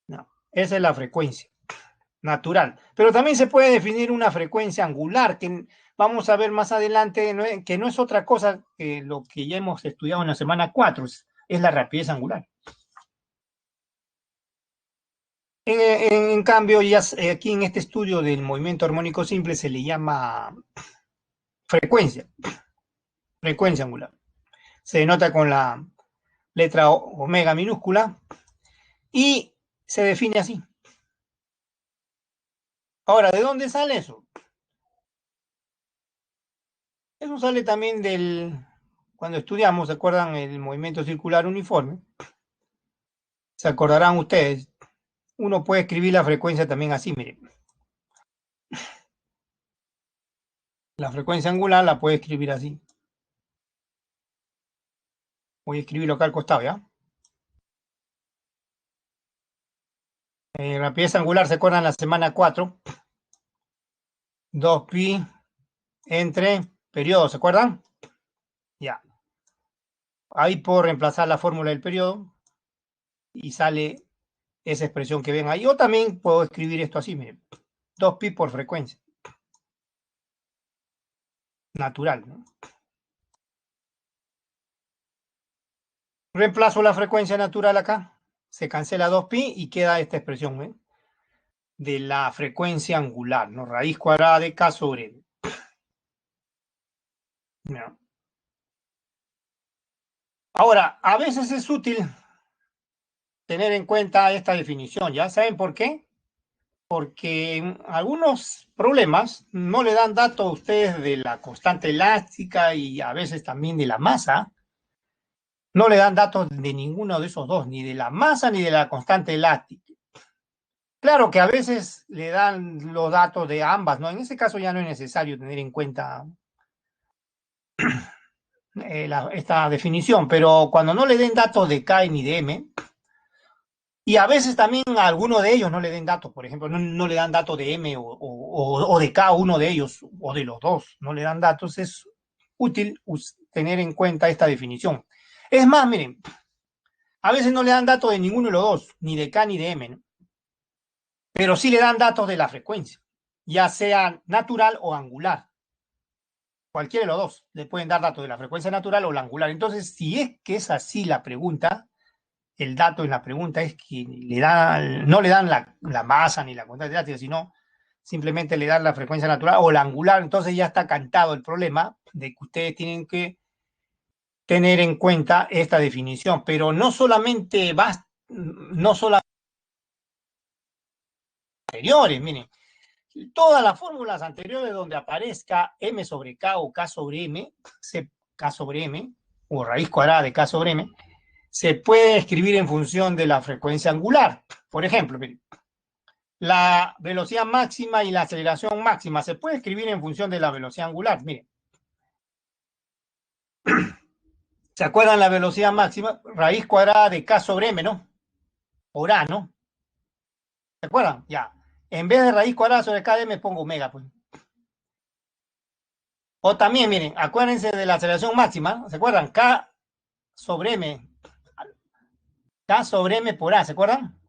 No, esa es la frecuencia natural. Pero también se puede definir una frecuencia angular, que vamos a ver más adelante, que no es otra cosa que lo que ya hemos estudiado en la semana 4, es la rapidez angular. En cambio, ya aquí en este estudio del movimiento armónico simple se le llama frecuencia, frecuencia angular. Se denota con la letra omega minúscula y se define así. Ahora, ¿de dónde sale eso? Eso sale también cuando estudiamos, ¿se acuerdan? El movimiento circular uniforme. Se acordarán ustedes. Uno puede escribir la frecuencia también así, miren. La frecuencia angular la puede escribir así. Voy a escribirlo acá al costado, ¿ya? Rapidez angular, ¿se acuerdan? La semana 4. 2pi entre periodo, ¿se acuerdan? Ya. Ahí puedo reemplazar la fórmula del periodo y sale esa expresión que ven ahí. O también puedo escribir esto así, miren. 2pi por frecuencia. Natural, ¿no? Reemplazo la frecuencia natural acá. Se cancela 2pi y queda esta expresión, ¿eh? De la frecuencia angular, ¿no? Raíz cuadrada de k sobre m. ¿No? Ahora, a veces es útil tener en cuenta esta definición. ¿Ya saben por qué? Porque en algunos problemas no le dan datos a ustedes de la constante elástica y a veces también de la masa. No le dan datos de ninguno de esos dos, ni de la masa ni de la constante elástica. Claro que a veces le dan los datos de ambas, ¿no? En ese caso ya no es necesario tener en cuenta esta definición, pero cuando no le den datos de K ni de M, y a veces también a alguno de ellos no le den datos, por ejemplo, no le dan datos de M o de K, uno de ellos, o de los dos, no le dan datos, es útil tener en cuenta esta definición. Es más, miren, a veces no le dan datos de ninguno de los dos, ni de K ni de M, ¿no? Pero sí le dan datos de la frecuencia, ya sea natural o angular. Cualquiera de los dos le pueden dar datos de la frecuencia natural o la angular. Entonces, si es que es así la pregunta, el dato en la pregunta es que no le dan la masa ni la constante elástica, sino simplemente le dan la frecuencia natural o la angular. Entonces ya está cantado el problema de que ustedes tienen que tener en cuenta esta definición. Pero no solamente no solamente anteriores, miren, todas las fórmulas anteriores donde aparezca m sobre k o k sobre m, k sobre m, o raíz cuadrada de k sobre m, se puede escribir en función de la frecuencia angular. Por ejemplo, la velocidad máxima y la aceleración máxima se puede escribir en función de la velocidad angular. Miren, ¿se acuerdan la velocidad máxima? Raíz cuadrada de k sobre m, ¿no? Por a, ¿no? ¿Se acuerdan? Ya. En vez de raíz cuadrada sobre k de m pongo omega, pues. O también, miren, acuérdense de la aceleración máxima, ¿se acuerdan? K sobre m. K sobre m por a, ¿se acuerdan?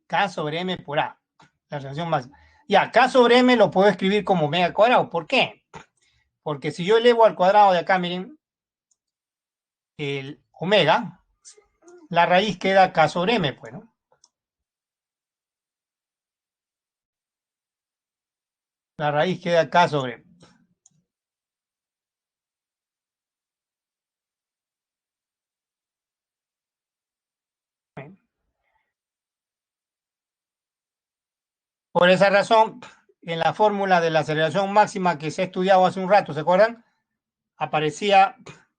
K sobre m por a. La aceleración máxima. Ya, K sobre m lo puedo escribir como omega al cuadrado. ¿Por qué? Porque si yo elevo al cuadrado de acá, miren, el omega, la raíz queda k sobre m, pues, ¿no? La raíz queda k sobre m. Por esa razón, en la fórmula de la aceleración máxima que se ha estudiado hace un rato, ¿se acuerdan? Aparecía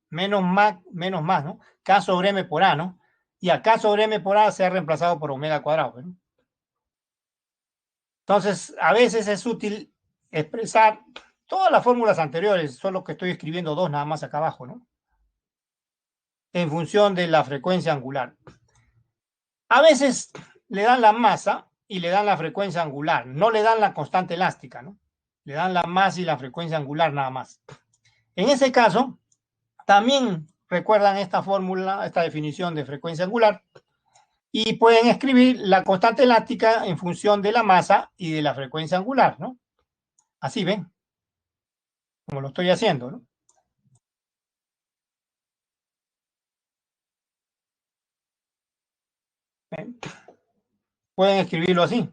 menos más, ¿no? K sobre m por a, ¿no? Y acá sobre m por a se ha reemplazado por omega cuadrado, ¿no? Entonces, a veces es útil expresar todas las fórmulas anteriores, solo que estoy escribiendo dos nada más acá abajo, ¿no? En función de la frecuencia angular. A veces le dan la masa y le dan la frecuencia angular. No le dan la constante elástica, ¿no? Le dan la masa y la frecuencia angular nada más. En ese caso, también recuerdan esta fórmula, esta definición de frecuencia angular, y pueden escribir la constante elástica en función de la masa y de la frecuencia angular, ¿no? Así ven, como lo estoy haciendo, ¿no? ¿Ven? Pueden escribirlo así.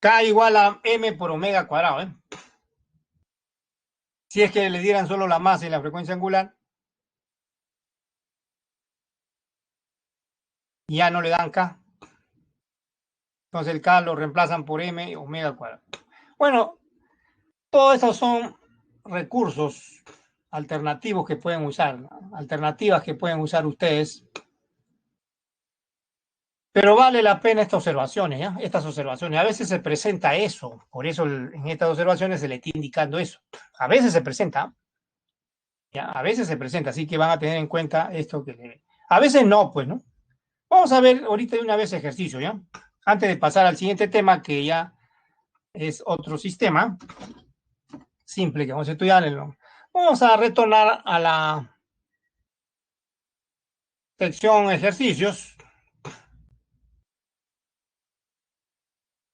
K igual a m por omega cuadrado, ¿eh? Si es que le dieran solo la masa y la frecuencia angular, y ya no le dan K. Entonces el K lo reemplazan por m omega cuadrado. Bueno, todos estos son recursos alternativos que pueden usar, ¿no? Alternativas que pueden usar ustedes. Pero vale la pena estas observaciones, ¿ya? Estas observaciones. A veces se presenta eso, por eso en estas observaciones se le está indicando eso. A veces se presenta, ¿ya? A veces se presenta, así que van a tener en cuenta esto que... A veces no, pues, ¿no? Vamos a ver ahorita de una vez ejercicio, ¿ya? Antes de pasar al siguiente tema, que ya es otro sistema simple que vamos a estudiar. Vamos a retornar a la sección ejercicios.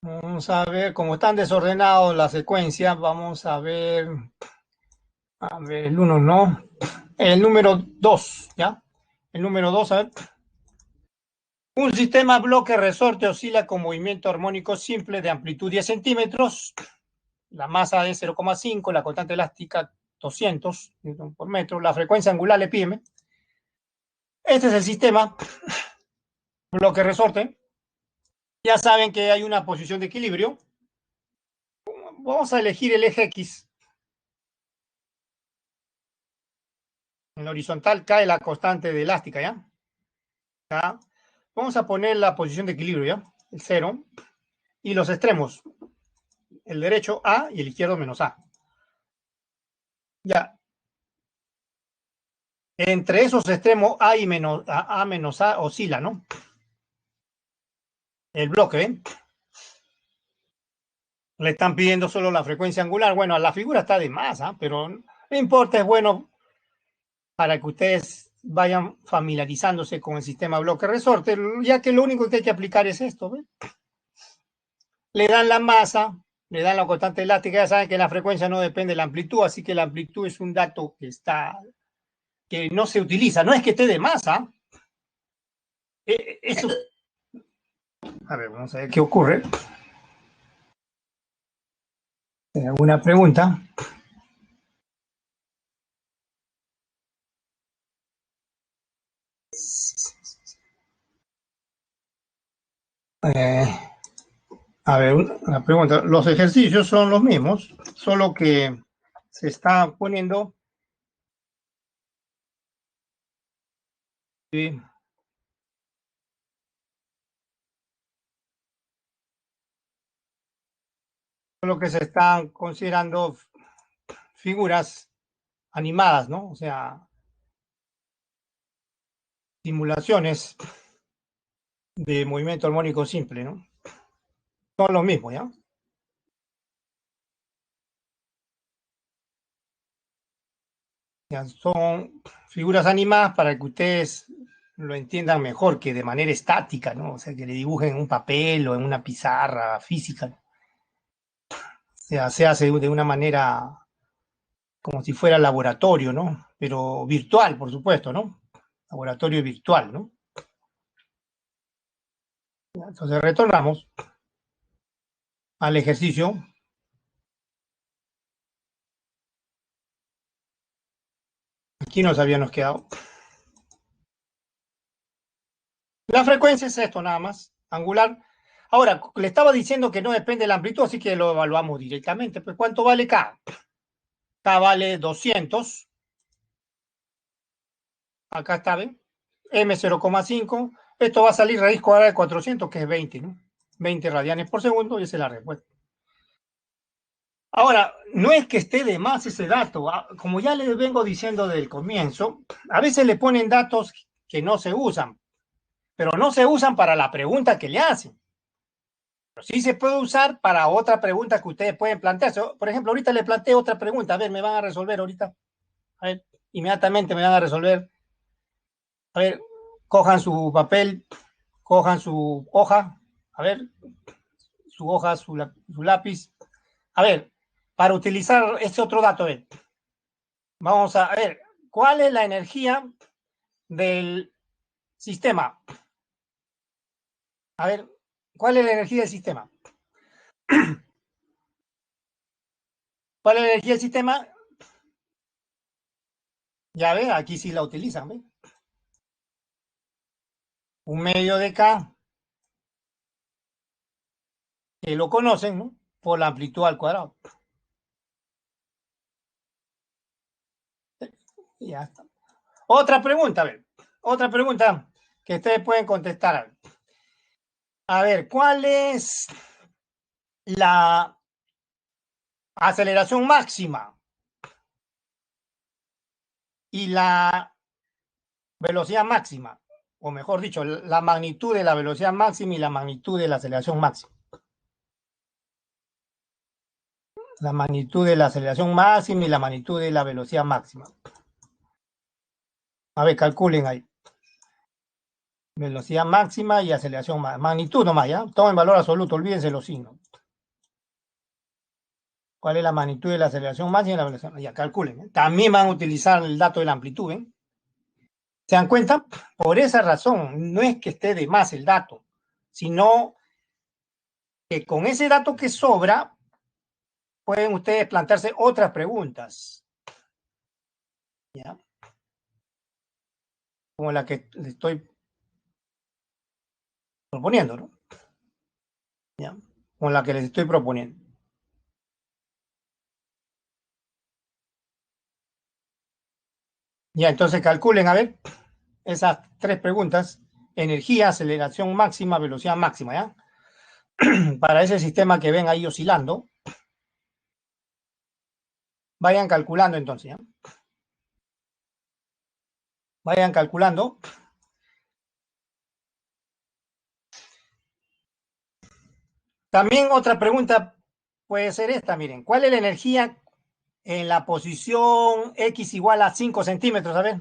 Vamos a ver cómo están desordenados la secuencia. Vamos a ver el 1 no. El número 2, ¿ya? El número 2, a ver. Un sistema bloque resorte oscila con movimiento armónico simple de amplitud 10 centímetros. La masa es 0,5, la constante elástica 200 newton por metro. La frecuencia angular le pide. Este es el sistema bloque resorte. Ya saben que hay una posición de equilibrio. Vamos a elegir el eje X. En la horizontal cae la constante de elástica, ¿ya? ¿Ya? Vamos a poner la posición de equilibrio, ¿ya? El 0. Y los extremos. El derecho A y el izquierdo menos A. Ya. Entre esos extremos A y menos A oscila, ¿no? El bloque, ¿eh? Le están pidiendo solo la frecuencia angular. Bueno, la figura está de más, ¿eh? Pero no importa, es bueno para que ustedes vayan familiarizándose con el sistema bloque resorte, ya que lo único que hay que aplicar es esto, ¿ves? Le dan la masa, le dan la constante elástica, ya saben que la frecuencia no depende de la amplitud, así que la amplitud es un dato que no se utiliza, no es que esté de masa. Eso, a ver, vamos a ver qué ocurre. ¿Alguna pregunta? A ver, una pregunta. Los ejercicios son los mismos, solo que se está poniendo... Sí, solo que se están considerando figuras animadas, ¿no? O sea, simulaciones de movimiento armónico simple, ¿no? Son lo mismo, ¿ya? Ya son figuras animadas para que ustedes lo entiendan mejor que de manera estática, ¿no? O sea, que le dibujen en un papel o en una pizarra física. O sea, se hace de una manera como si fuera laboratorio, ¿no? Pero virtual, por supuesto, ¿no? Laboratorio virtual, ¿no? Entonces retornamos al ejercicio. Aquí nos habíamos quedado. La frecuencia es esto nada más, angular. Ahora, le estaba diciendo que no depende de la amplitud, así que lo evaluamos directamente. Pues, ¿cuánto vale K? K vale 200. Acá está, ¿ven? M 0,5. Esto va a salir raíz cuadrada de 400, que es 20, ¿no? 20 radianes por segundo, y esa es la respuesta. Ahora, no es que esté de más ese dato. Como ya les vengo diciendo del comienzo, a veces le ponen datos que no se usan, pero no se usan para la pregunta que le hacen. Pero sí se puede usar para otra pregunta que ustedes pueden plantearse. Por ejemplo, ahorita le planteo otra pregunta. A ver, me van a resolver ahorita. A ver, inmediatamente me van a resolver. A ver, cojan su papel, cojan su hoja. A ver, su hoja, su lápiz. A ver, para utilizar este otro dato, a ver, vamos a ver, ¿cuál es la energía del sistema? A ver, ¿cuál es la energía del sistema? ¿Cuál es la energía del sistema? Ya ve, aquí sí la utilizan, ¿ve? Un medio de K, que lo conocen, ¿no? Por la amplitud al cuadrado. Ya está. Otra pregunta, a ver. Otra pregunta que ustedes pueden contestar. A ver, ¿cuál es la aceleración máxima y la velocidad máxima? O mejor dicho, la magnitud de la velocidad máxima y la magnitud de la aceleración máxima. La magnitud de la aceleración máxima y la magnitud de la velocidad máxima. A ver, calculen ahí. Velocidad máxima y aceleración máxima. Magnitud nomás, ¿ya? Todo en valor absoluto, olvídense los signos. ¿Cuál es la magnitud de la aceleración máxima y la velocidad? Ya, calculen. También van a utilizar el dato de la amplitud, ¿eh? ¿Se dan cuenta? Por esa razón, no es que esté de más el dato, sino que con ese dato que sobra, pueden ustedes plantearse otras preguntas, ¿ya? Como la que les estoy proponiendo, ¿no? ¿Ya? Como la que les estoy proponiendo. Ya, entonces calculen, a ver, esas tres preguntas: energía, aceleración máxima, velocidad máxima, ¿ya? Para ese sistema que ven ahí oscilando, vayan calculando entonces, ¿ya? Vayan calculando. También otra pregunta puede ser esta, miren, ¿cuál es la energía en la posición X igual a 5 centímetros? A ver,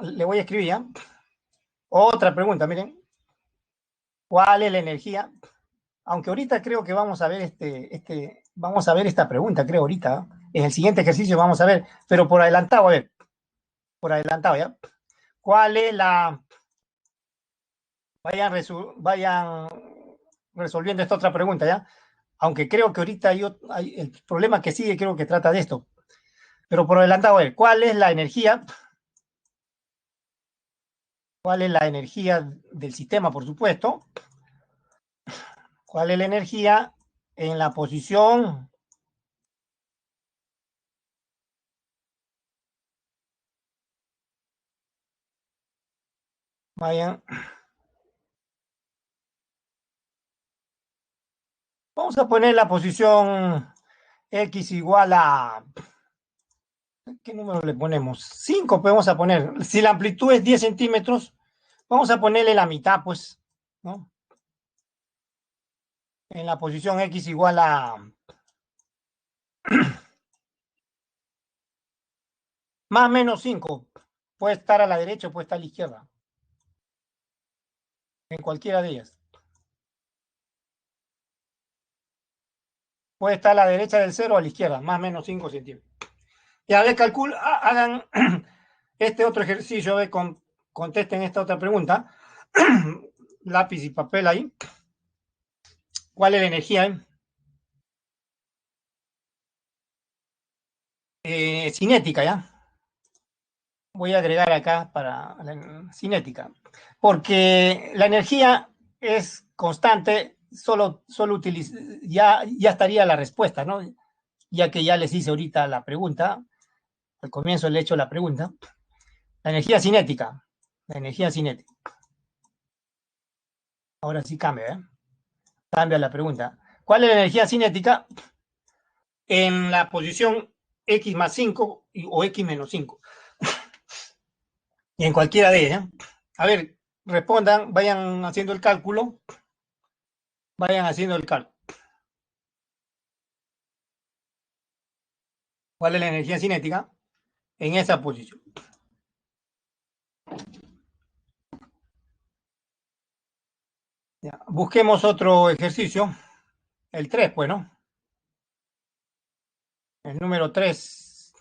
le voy a escribir, ¿ya? Otra pregunta, miren, ¿cuál es la energía? Aunque ahorita creo que vamos a ver vamos a ver esta pregunta, creo ahorita, ¿eh? En el siguiente ejercicio vamos a ver, pero por adelantado, a ver, por adelantado, ¿ya? ¿Cuál es la... Vayan resolviendo esta otra pregunta, ¿ya? Aunque creo que ahorita hay el problema que sigue, creo que trata de esto. Pero por adelantado, a ver, ¿cuál es la energía? ¿Cuál es la energía del sistema, por supuesto? ¿Cuál es la energía en la posición? Vayan. Vamos a poner la posición X igual a... ¿Qué número le ponemos? 5 podemos a poner. Si la amplitud es 10 centímetros, vamos a ponerle la mitad, pues, ¿no? En la posición X igual a... más o menos 5. Puede estar a la derecha o puede estar a la izquierda. En cualquiera de ellas. Puede estar a la derecha del cero o a la izquierda, más o menos 5 centímetros. Y a ver, hagan este otro ejercicio, contesten esta otra pregunta. Lápiz y papel ahí. ¿Cuál es la energía cinética, ya? Voy a agregar acá para la cinética, porque la energía es constante, ya estaría la respuesta, ¿no? Ya que ya les hice ahorita la pregunta, al comienzo le he hecho la pregunta. La energía cinética, la energía cinética. Ahora sí cambia, ¿eh? Cambia la pregunta. ¿Cuál es la energía cinética en la posición x más 5 o x menos 5? Y en cualquiera de ellas. A ver, respondan, vayan haciendo el cálculo. Vayan haciendo el cálculo. ¿Cuál es la energía cinética en esa posición? Ya. Busquemos otro ejercicio. El 3, pues, ¿no? El número 3.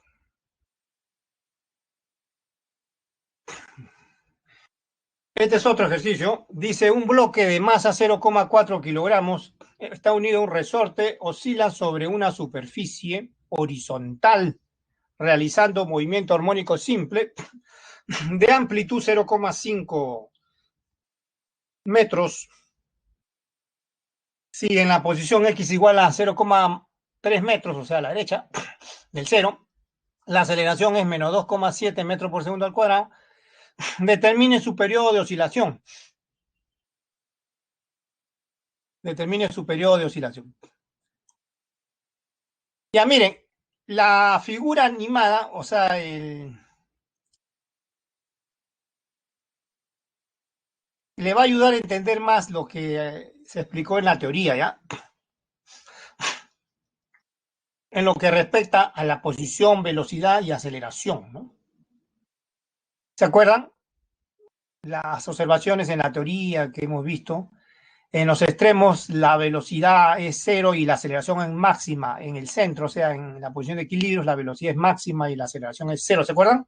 Este es otro ejercicio. Dice, un bloque de masa 0,4 kilogramos está unido a un resorte, oscila sobre una superficie horizontal, realizando movimiento armónico simple de amplitud 0,5 metros. Si en la posición X igual a 0,3 metros, o sea, a la derecha del cero, la aceleración es menos 2,7 metros por segundo al cuadrado, determine su periodo de oscilación. Determine su periodo de oscilación. Ya miren, la figura animada, o sea, le va a ayudar a entender más lo que se explicó en la teoría, ¿ya? En lo que respecta a la posición, velocidad y aceleración, ¿no? ¿Se acuerdan? Las observaciones en la teoría que hemos visto. En los extremos la velocidad es cero y la aceleración es máxima. En el centro, o sea, en la posición de equilibrio, la velocidad es máxima y la aceleración es cero. ¿Se acuerdan?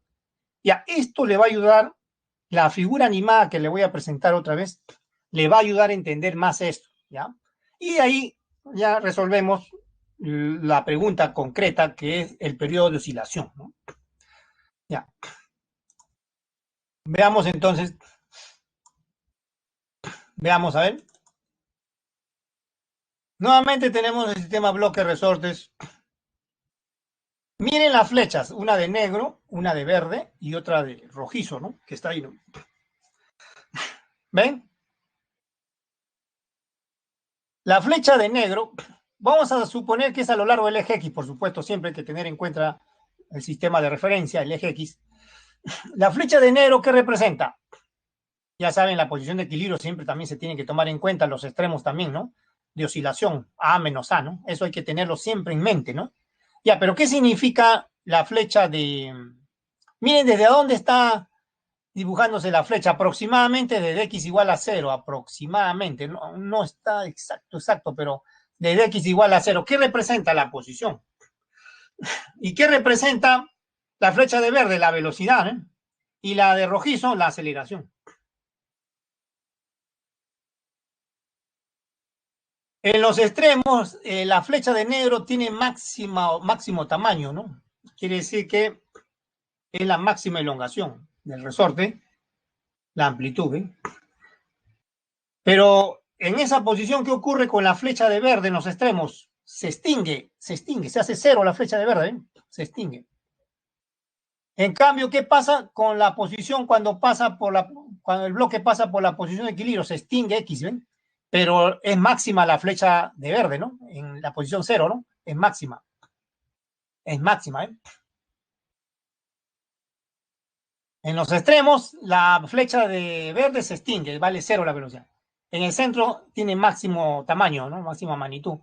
Ya, esto le va a ayudar, la figura animada que le voy a presentar otra vez, le va a ayudar a entender más esto, ¿ya? Y ahí ya resolvemos la pregunta concreta que es el periodo de oscilación, ¿no? Ya, veamos entonces, veamos a ver. Nuevamente tenemos el sistema bloque resortes. Miren las flechas, una de negro, una de verde y otra de rojizo, ¿no? Que está ahí, ¿no? ¿Ven? La flecha de negro, vamos a suponer que es a lo largo del eje X, por supuesto, siempre hay que tener en cuenta el sistema de referencia, el eje X. La flecha de negro, ¿qué representa? Ya saben, la posición de equilibrio siempre también se tiene que tomar en cuenta, los extremos también, ¿no? De oscilación, A menos A, ¿no? Eso hay que tenerlo siempre en mente, ¿no? Ya, pero ¿qué significa la flecha de... Miren desde dónde está dibujándose la flecha, aproximadamente desde x igual a 0, aproximadamente, no, no está exacto, pero desde x igual a 0. ¿Qué representa la posición? ¿Y qué representa la flecha de verde? La velocidad, ¿eh? Y la de rojizo, la aceleración. En los extremos, la flecha de negro tiene máximo tamaño, ¿no? Quiere decir que es la máxima elongación del resorte, la amplitud, ¿eh? Pero en esa posición, ¿qué ocurre con la flecha de verde en los extremos? Se extingue, se hace cero la flecha de verde, ¿eh? Se extingue. En cambio, ¿qué pasa con la posición cuando el bloque pasa por la posición de equilibrio? Se extingue X, ¿ven? Pero es máxima la flecha de verde, ¿no? En la posición cero, ¿no? Es máxima, ¿eh? En los extremos, la flecha de verde se extingue, vale cero la velocidad. En el centro tiene máximo tamaño, ¿no? Máxima magnitud.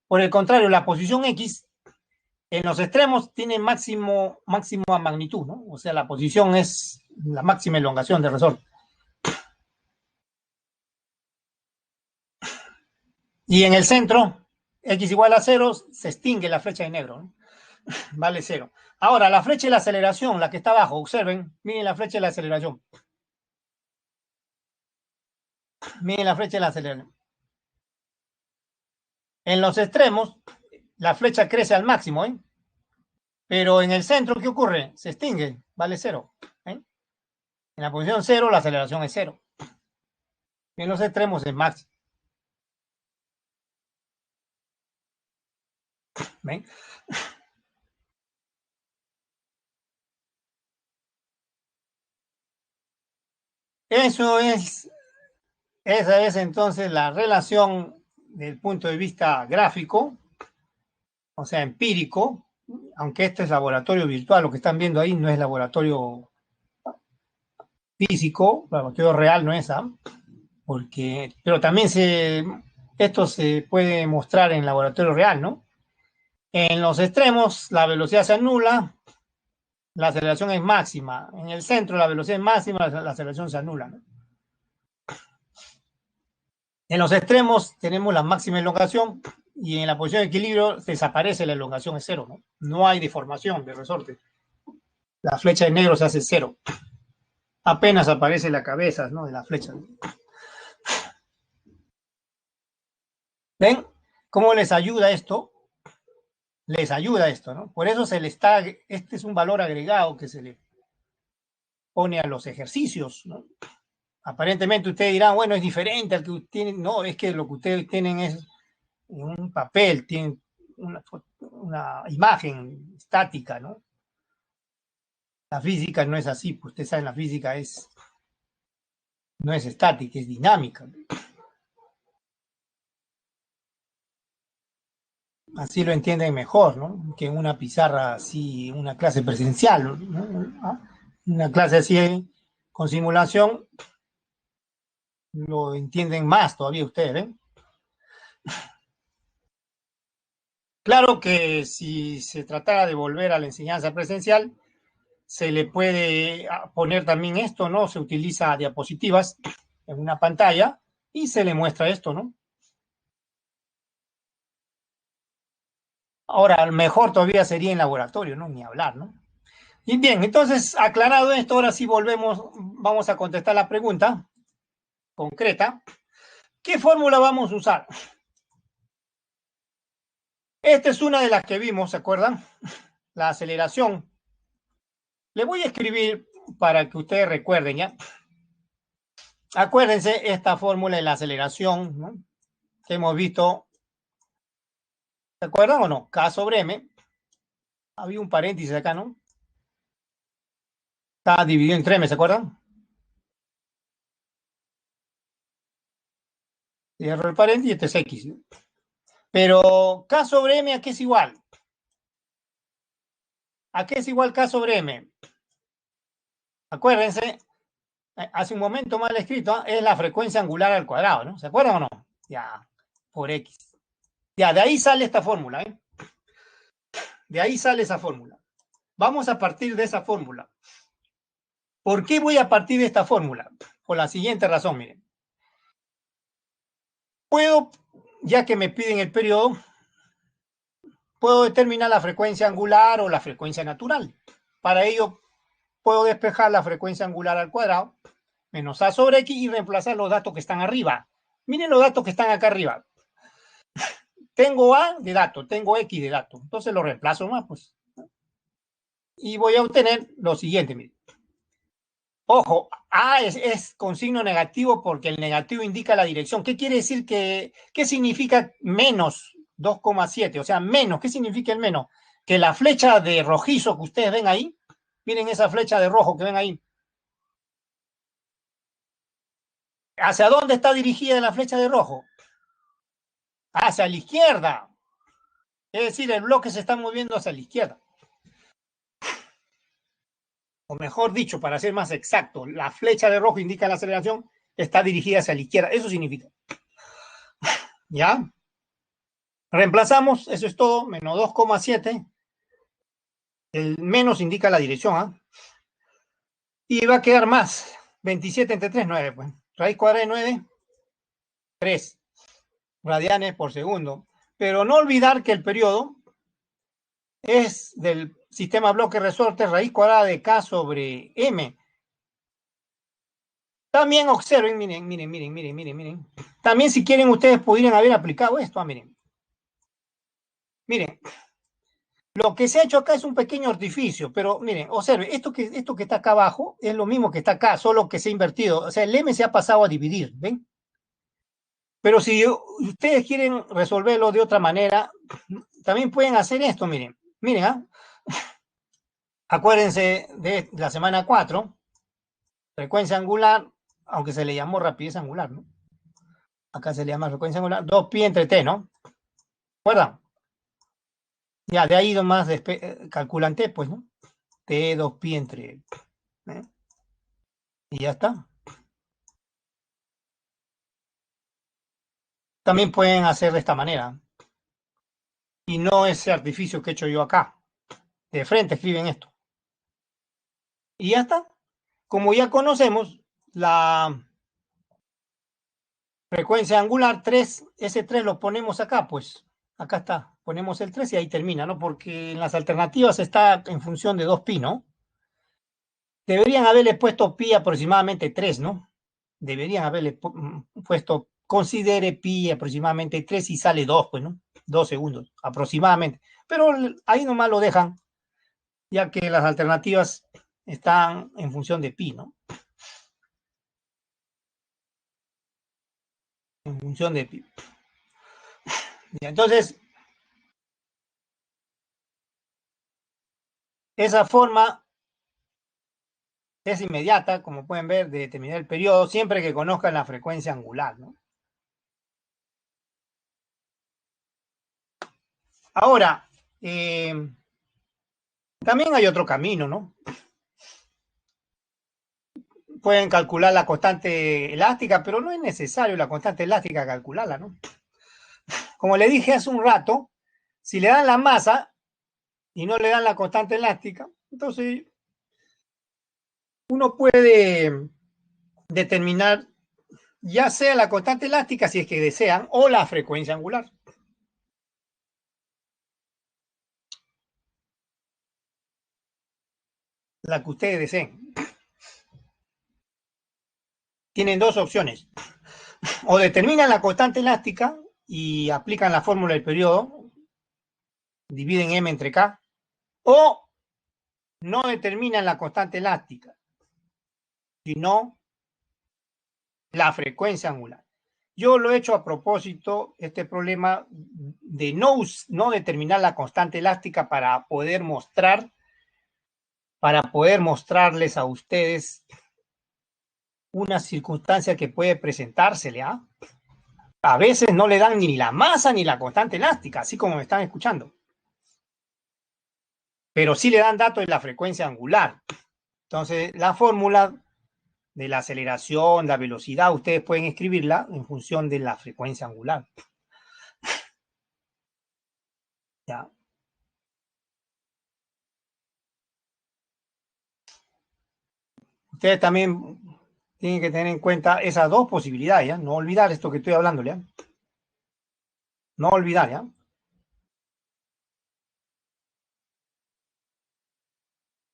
Por el contrario, la posición X en los extremos tiene máxima magnitud, ¿no? O sea, la posición es la máxima elongación del resorte. Y en el centro, X igual a cero, se extingue la flecha de negro, ¿no? Vale cero. Ahora, la flecha de la aceleración, la que está abajo, observen, miren la flecha de la aceleración. Miren la flecha de la aceleración. En los extremos, la flecha crece al máximo, ¿eh? Pero en el centro, ¿qué ocurre? Se extingue, vale cero. ¿Eh? En la posición cero, la aceleración es cero. En los extremos es máximo. ¿Ven? Eso es, esa es entonces la relación del punto de vista gráfico, o sea, empírico, aunque este es laboratorio virtual, lo que están viendo ahí no es laboratorio físico, laboratorio real no es, porque, pero también esto se puede mostrar en laboratorio real, ¿no? En los extremos la velocidad se anula, la aceleración es máxima. En el centro la velocidad es máxima, la aceleración se anula, ¿no? En los extremos tenemos la máxima elongación y en la posición de equilibrio desaparece la elongación, es cero, ¿no? No hay deformación de resorte. La flecha de negro se hace cero. Apenas aparece la cabeza, ¿no?, de la flecha. ¿Ven cómo les ayuda esto? Les ayuda esto, ¿no? Por eso este es un valor agregado que se le pone a los ejercicios, ¿no? Aparentemente ustedes dirán, bueno, es diferente al que tienen. No, es que lo que ustedes tienen es un papel, tienen una imagen estática, ¿no? La física no es así, pues ustedes saben, la física no es estática, es dinámica. Así lo entienden mejor, ¿no? Que en una pizarra así, una clase presencial, ¿no? Una clase así con simulación, lo entienden más todavía ustedes, ¿eh? Claro que si se tratara de volver a la enseñanza presencial, se le puede poner también esto, ¿no? Se utiliza diapositivas en una pantalla y se le muestra esto, ¿no? Ahora, a lo mejor todavía sería en laboratorio, ¿no? Ni hablar, ¿no? Y bien, entonces, aclarado esto, ahora sí vamos a contestar la pregunta concreta. ¿Qué fórmula vamos a usar? Esta es una de las que vimos, ¿se acuerdan? La aceleración. Le voy a escribir para que ustedes recuerden, ¿ya? Acuérdense esta fórmula de la aceleración, ¿no?, que hemos visto. ¿Se acuerdan o no? K sobre M. Había un paréntesis acá, ¿no? Está dividido entre M, ¿se acuerdan? Cierro el paréntesis y este es X, ¿no? Pero K sobre M, ¿a qué es igual? ¿A qué es igual K sobre M? Acuérdense, hace un momento mal escrito, es la frecuencia angular al cuadrado, ¿no? ¿Se acuerdan o no? Ya, por X. Ya, de ahí sale esta fórmula, ¿eh? De ahí sale esa fórmula. Vamos a partir de esa fórmula. ¿Por qué voy a partir de esta fórmula? Por la siguiente razón, miren. Puedo, ya que me piden el periodo, puedo determinar la frecuencia angular o la frecuencia natural. Para ello, puedo despejar la frecuencia angular al cuadrado, menos A sobre X, y reemplazar los datos que están arriba. Miren los datos que están acá arriba. Tengo A de dato, tengo X de dato. Entonces lo reemplazo más, pues. Y voy a obtener lo siguiente, miren. Ojo, A es con signo negativo porque el negativo indica la dirección. ¿Qué quiere decir qué significa menos 2,7? O sea, menos, ¿qué significa el menos? Que la flecha de rojizo que ustedes ven ahí, miren esa flecha de rojo que ven ahí. ¿Hacia dónde está dirigida la flecha de rojo? Hacia la izquierda. Es decir, el bloque se está moviendo hacia la izquierda. O mejor dicho, para ser más exacto, la flecha de rojo indica la aceleración, está dirigida hacia la izquierda. Eso significa. ¿Ya? Reemplazamos, eso es todo, menos 2,7. El menos indica la dirección, ¿ah? Y va a quedar más. 27 entre 3, 9. Pues. Raíz cuadrada de 9, 3 radianes por segundo. Pero no olvidar que el periodo es del sistema bloque resorte raíz cuadrada de K sobre M. También observen, miren. También si quieren ustedes podrían haber aplicado esto, miren. Miren, lo que se ha hecho acá es un pequeño artificio, pero miren, observen, esto que está acá abajo es lo mismo que está acá, solo que se ha invertido. O sea, el M se ha pasado a dividir, ¿ven? Pero si ustedes quieren resolverlo de otra manera, también pueden hacer esto, miren. Miren, ¿ah? Acuérdense de la semana 4, frecuencia angular, aunque se le llamó rapidez angular, ¿no? acá se le llama frecuencia angular, 2pi entre t, ¿no? ¿Recuerdan? Ya, de ahí nomás calculan t, pues, ¿no? T 2pi entre, ¿eh? Y ya está. También pueden hacer de esta manera. Y no ese artificio que he hecho yo acá. De frente escriben esto. Y ya está. Como ya conocemos la frecuencia angular 3, ese 3 lo ponemos acá, pues. Acá está. Ponemos el 3 y ahí termina, ¿no? Porque en las alternativas está en función de 2pi, ¿no? Deberían haberle puesto pi aproximadamente 3, ¿no? Deberían haberle puesto, considere pi aproximadamente 3 y sale 2, pues, ¿no? 2 segundos aproximadamente. Pero ahí nomás lo dejan, ya que las alternativas están en función de pi, ¿no? En función de pi. Entonces, esa forma es inmediata, como pueden ver, de determinar el periodo, siempre que conozcan la frecuencia angular, ¿no? Ahora, también hay otro camino, ¿no? Pueden calcular la constante elástica, pero no es necesario la constante elástica calcularla, ¿no? Como le dije hace un rato, si le dan la masa y no le dan la constante elástica, entonces uno puede determinar ya sea la constante elástica, si es que desean, o la frecuencia angular. La que ustedes deseen. Tienen dos opciones. O determinan la constante elástica y aplican la fórmula del periodo, dividen m entre k, o no determinan la constante elástica, sino la frecuencia angular. Yo lo he hecho a propósito, este problema de no determinar la constante elástica para poder mostrarles a ustedes una circunstancia que puede presentársele, ¿ah? A veces no le dan ni la masa ni la constante elástica, así como me están escuchando. Pero sí le dan datos de la frecuencia angular. Entonces, la fórmula de la aceleración, la velocidad, ustedes pueden escribirla en función de la frecuencia angular. ¿Ya? Ustedes también tienen que tener en cuenta esas dos posibilidades, ¿ya? No olvidar esto que estoy hablando, ¿ya? No olvidar, ¿ya?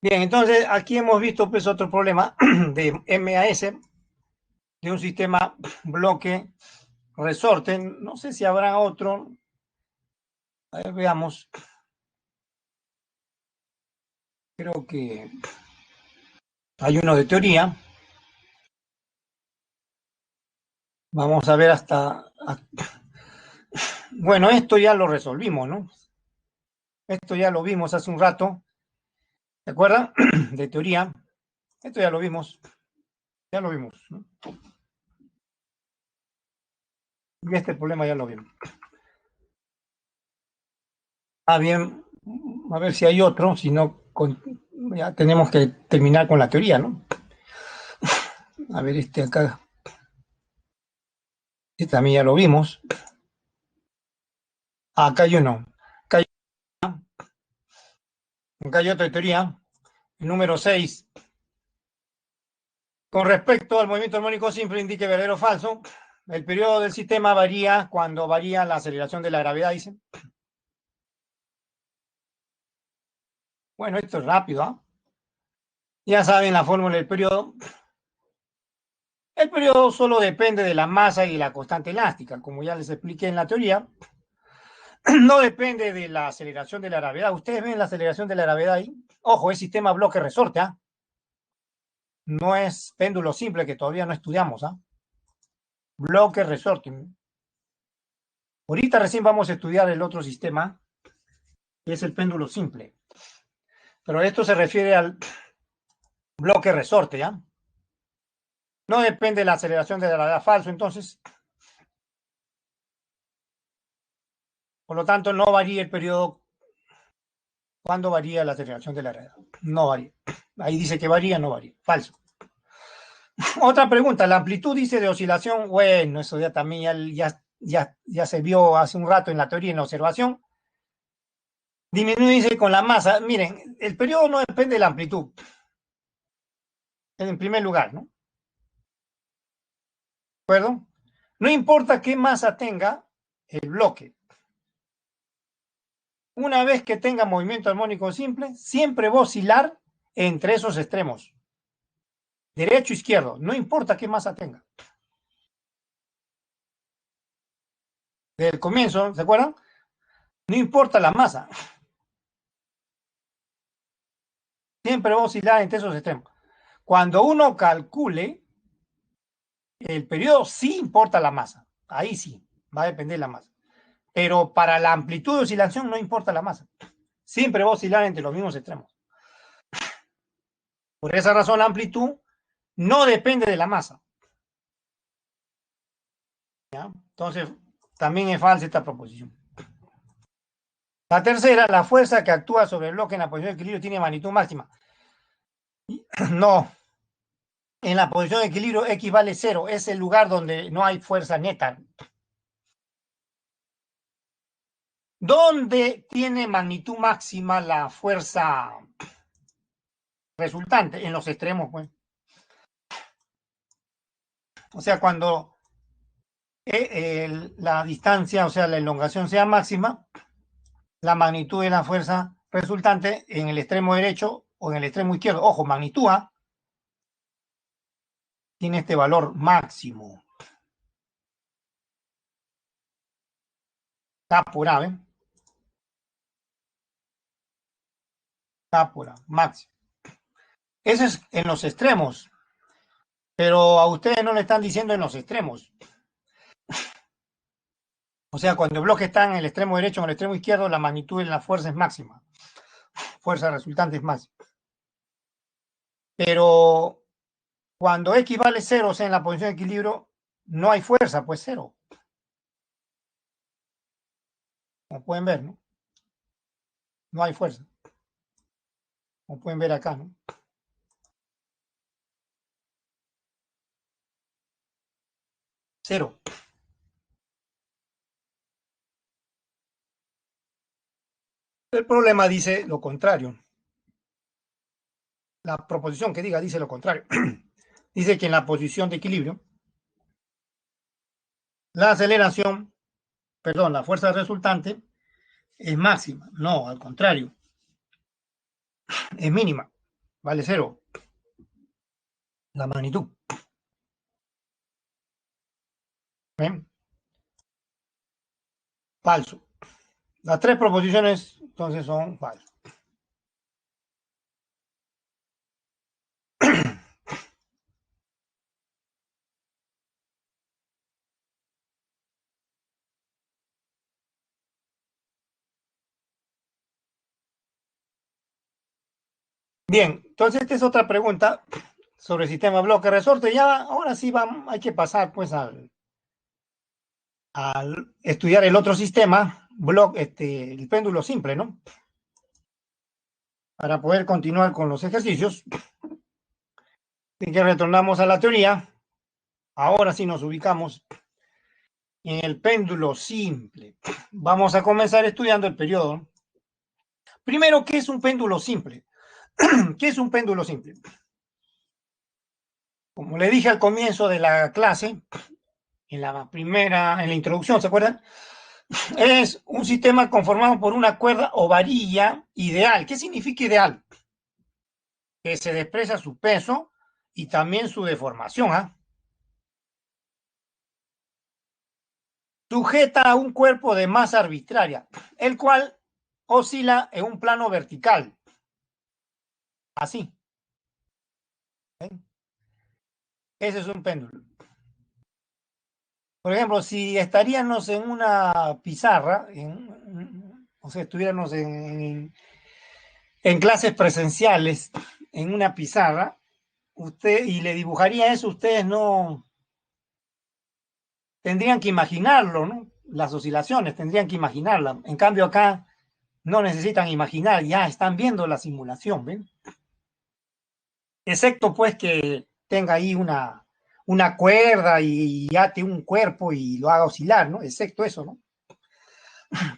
Bien, entonces aquí hemos visto pues otro problema de MAS, de un sistema bloque resorte. No sé si habrá otro. A ver, veamos. Creo que hay uno de teoría. Vamos a ver Bueno, esto ya lo resolvimos, ¿no? Esto ya lo vimos hace un rato. ¿Se acuerdan? De teoría. Esto ya lo vimos. Ya lo vimos, ¿no? Y este problema ya lo vimos. Ah, bien. A ver si hay otro. Si no, ya tenemos que terminar con la teoría, ¿no? A ver, este acá. Este también ya lo vimos. Acá hay uno. Acá hay otra teoría. El número 6. Con respecto al movimiento armónico simple, indique verdadero o falso. El periodo del sistema varía cuando varía la aceleración de la gravedad, dice. Bueno, esto es rápido, ¿ah? Ya saben la fórmula del periodo. El periodo solo depende de la masa y la constante elástica, como ya les expliqué en la teoría. No depende de la aceleración de la gravedad. Ustedes ven la aceleración de la gravedad ahí. Ojo, es sistema bloque resorte, ¿ah? No es péndulo simple que todavía no estudiamos, ¿ah? Bloque resorte. Ahorita recién vamos a estudiar el otro sistema, que es el péndulo simple. Pero esto se refiere al bloque resorte, ¿ya? No depende de la aceleración de la gravedad falso, entonces Por lo tanto, no varía el periodo. ¿Cuándo varía la aceleración de la gravedad? No varía. Ahí dice que varía, no varía. Falso. Otra pregunta, la amplitud dice de oscilación, bueno, eso ya también ya se vio hace un rato en la teoría y en la observación. Disminuye, dice, con la masa. Miren, el periodo no depende de la amplitud, en primer lugar, ¿no? ¿De acuerdo? No importa qué masa tenga el bloque. Una vez que tenga movimiento armónico simple, siempre va a oscilar entre esos extremos. Derecho, izquierdo, no importa qué masa tenga. Desde el comienzo, ¿se acuerdan? No importa la masa. Siempre va a oscilar entre esos extremos. Cuando uno calcule, el periodo sí importa la masa. Ahí sí, va a depender de la masa. Pero para la amplitud de oscilación no importa la masa. Siempre va a oscilar entre los mismos extremos. Por esa razón, la amplitud no depende de la masa. ¿Ya? Entonces, también es falsa esta proposición. La tercera, la fuerza que actúa sobre el bloque en la posición de equilibrio tiene magnitud máxima. No. En la posición de equilibrio X vale 0. Es el lugar donde no hay fuerza neta. ¿Dónde tiene magnitud máxima la fuerza resultante? En los extremos, pues. O sea, cuando la distancia, o sea, la elongación sea máxima, la magnitud de la fuerza resultante en el extremo derecho o en el extremo izquierdo. Ojo, magnitud A tiene este valor máximo. K por A, ¿ven? K por A, máximo. Eso es en los extremos, pero a ustedes no le están diciendo en los extremos. O sea, cuando el bloque está en el extremo derecho o en el extremo izquierdo, la magnitud de la fuerza es máxima. Fuerza resultante es máxima. Pero cuando X vale 0, o sea, en la posición de equilibrio, no hay fuerza, pues 0. Como pueden ver, ¿no? No hay fuerza. Como pueden ver acá, ¿no? 0. El problema dice lo contrario. La proposición que diga dice lo contrario. Dice que en la posición de equilibrio, la aceleración, perdón, la fuerza resultante es máxima. No, al contrario. Es mínima. Vale 0. La magnitud. ¿Ven? Falso. Las tres proposiciones entonces son falsas. Bien, entonces esta es otra pregunta sobre el sistema bloque resorte. Ya ahora sí hay que pasar pues al estudiar el otro sistema, el péndulo simple, ¿no? Para poder continuar con los ejercicios. Así que retornamos a la teoría. Ahora sí nos ubicamos en el péndulo simple. Vamos a comenzar estudiando el periodo. Primero, ¿qué es un péndulo simple? ¿Qué es un péndulo simple? Como le dije al comienzo de la clase, en la introducción, ¿se acuerdan? Es un sistema conformado por una cuerda o varilla ideal. ¿Qué significa ideal? Que se desprecia su peso y también su deformación, ¿ah? Sujeta a un cuerpo de masa arbitraria, el cual oscila en un plano vertical. Así. ¿Ven? Ese es un péndulo. Por ejemplo, si estaríamos en una pizarra, o sea, estuviéramos en clases presenciales, en una pizarra, usted y le dibujaría eso, ustedes no tendrían que imaginarlo, ¿no? las oscilaciones, tendrían que imaginarla. En cambio acá no necesitan imaginar, ya están viendo la simulación, ¿ven? Excepto pues que tenga ahí una cuerda y ate un cuerpo y lo haga oscilar, ¿no? Excepto eso, ¿no?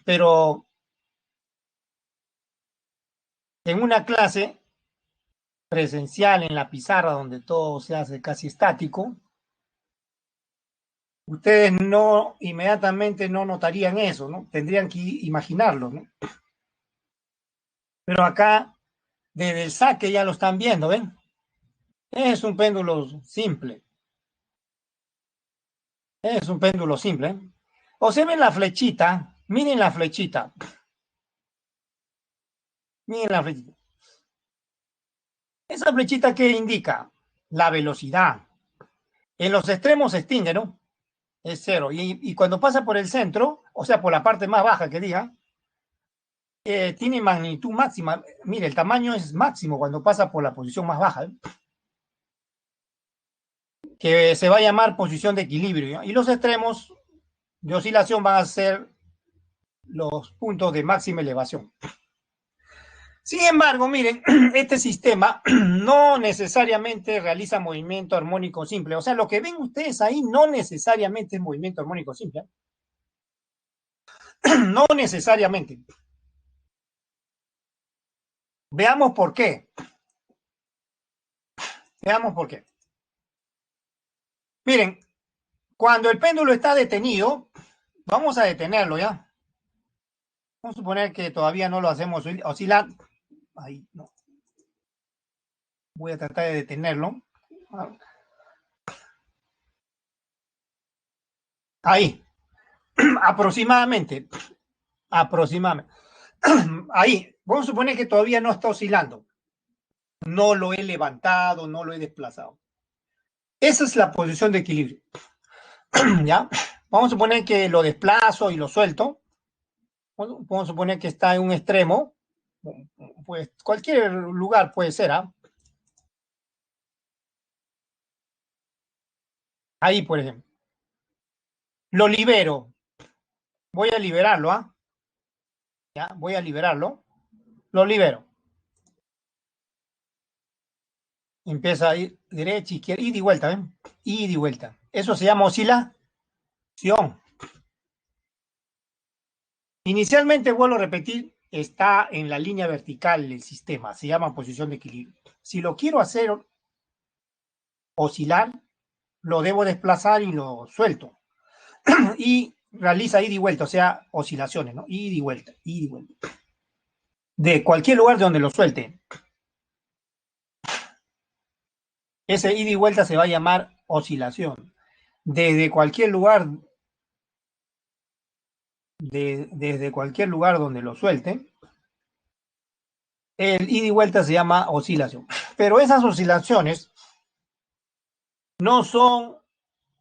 Pero en una clase presencial en la pizarra donde todo se hace casi estático, ustedes no inmediatamente no notarían eso, ¿no? Tendrían que imaginarlo, ¿no? Pero acá, desde el saque ya lo están viendo, ¿ven? Es un péndulo simple. Es un péndulo simple, ¿eh? Observen la flechita, miren la flechita. Miren la flechita. Esa flechita que indica la velocidad. En los extremos se extingue, ¿no? Es cero. Y cuando pasa por el centro, o sea, por la parte más baja que diga, tiene magnitud máxima. Mire, el tamaño es máximo cuando pasa por la posición más baja, ¿eh? Que se va a llamar posición de equilibrio, ¿no? Y los extremos de oscilación van a ser los puntos de máxima elevación. Sin embargo, miren, este sistema no necesariamente realiza movimiento armónico simple. O sea, lo que ven ustedes ahí no necesariamente es movimiento armónico simple. No necesariamente. Veamos por qué. Veamos por qué. Miren, cuando el péndulo está detenido, vamos a detenerlo ya. Vamos a suponer que todavía no lo hacemos oscilar. Ahí, no. Voy a tratar de detenerlo. Ahí. Aproximadamente. Aproximadamente. Ahí. Vamos a suponer que todavía no está oscilando. No lo he levantado, no lo he desplazado. Esa es la posición de equilibrio. ¿Ya? Vamos a suponer que lo desplazo y lo suelto. Vamos a suponer que está en un extremo. Pues cualquier lugar puede ser, ¿ah? Ahí, por ejemplo. Lo libero. Voy a liberarlo, ¿ah? ¿Ya? Voy a liberarlo. Lo libero. Empieza a ir derecha, izquierda, ida y vuelta, ¿ven? Ida y vuelta. Eso se llama oscilación. Inicialmente, vuelvo a repetir, está en la línea vertical del sistema. Se llama posición de equilibrio. Si lo quiero hacer oscilar, lo debo desplazar y lo suelto. Y realiza ida y vuelta, o sea, oscilaciones, ¿no? Ida y vuelta, ida y vuelta. De cualquier lugar de donde lo suelte. Ese ida y vuelta se va a llamar oscilación. Desde cualquier lugar, desde cualquier lugar donde lo suelte, el ida y vuelta se llama oscilación. Pero esas oscilaciones no son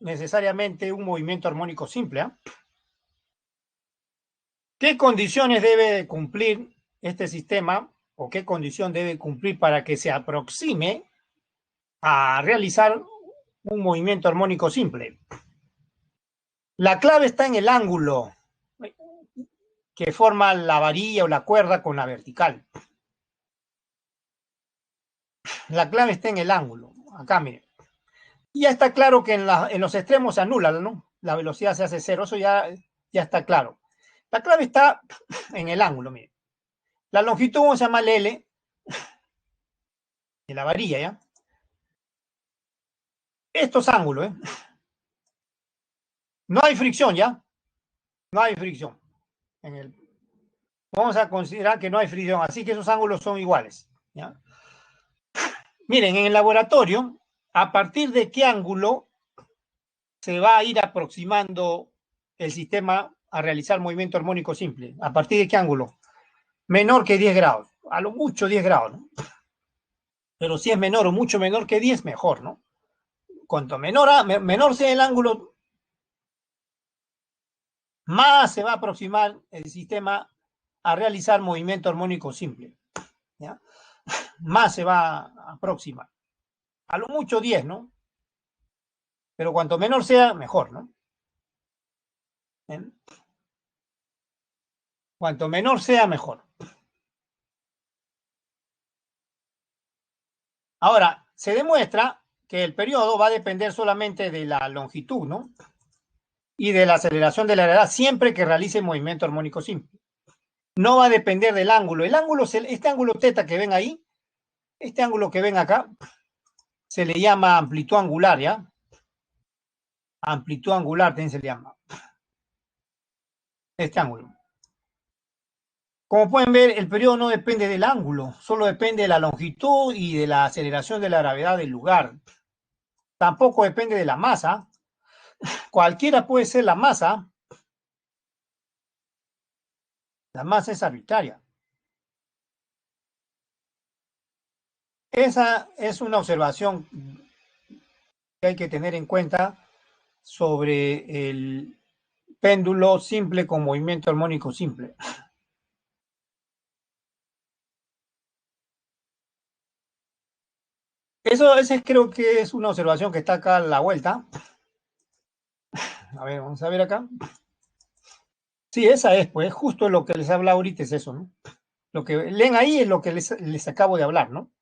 necesariamente un movimiento armónico simple, ¿eh? ¿Qué condiciones debe cumplir este sistema o qué condición debe cumplir para que se aproxime a realizar un movimiento armónico simple? La clave está en el ángulo que forma la varilla o la cuerda con la vertical. La clave está en el ángulo. Acá, miren. Y ya está claro que en los extremos se anula, ¿no? La velocidad se hace cero. Eso ya está claro. La clave está en el ángulo, miren. La longitud vamos a llamarle L de la varilla, ¿ya? Estos ángulos, ¿eh? No hay fricción, ¿ya? No hay fricción. Vamos a considerar que no hay fricción, así que esos ángulos son iguales, ¿ya? Miren, en el laboratorio, ¿a partir de qué ángulo se va a ir aproximando el sistema a realizar movimiento armónico simple? ¿A partir de qué ángulo? Menor que 10 grados, a lo mucho 10 grados, ¿no? Pero si es menor o mucho menor que 10, mejor, ¿no? Cuanto menor sea el ángulo, más se va a aproximar el sistema a realizar movimiento armónico simple, ¿ya? Más se va a aproximar. A lo mucho 10, ¿no? Pero cuanto menor sea, mejor, ¿no? ¿Bien? Cuanto menor sea, mejor. Ahora, se demuestra que el periodo va a depender solamente de la longitud, ¿no? Y de la aceleración de la gravedad siempre que realice movimiento armónico simple. No va a depender del ángulo. El ángulo, este ángulo teta que ven ahí, este ángulo que ven acá, se le llama amplitud angular, ¿ya? Amplitud angular también se le llama. Este ángulo. Como pueden ver, el periodo no depende del ángulo, solo depende de la longitud y de la aceleración de la gravedad del lugar. Tampoco depende de la masa. Cualquiera puede ser la masa. La masa es arbitraria. Esa es una observación que hay que tener en cuenta sobre el péndulo simple con movimiento armónico simple. Eso ese creo que es una observación que está acá a la vuelta. A ver, vamos a ver acá. Sí, esa es, pues, justo lo que les habla ahorita es eso, ¿no? Lo que leen ahí es lo que les acabo de hablar, ¿no?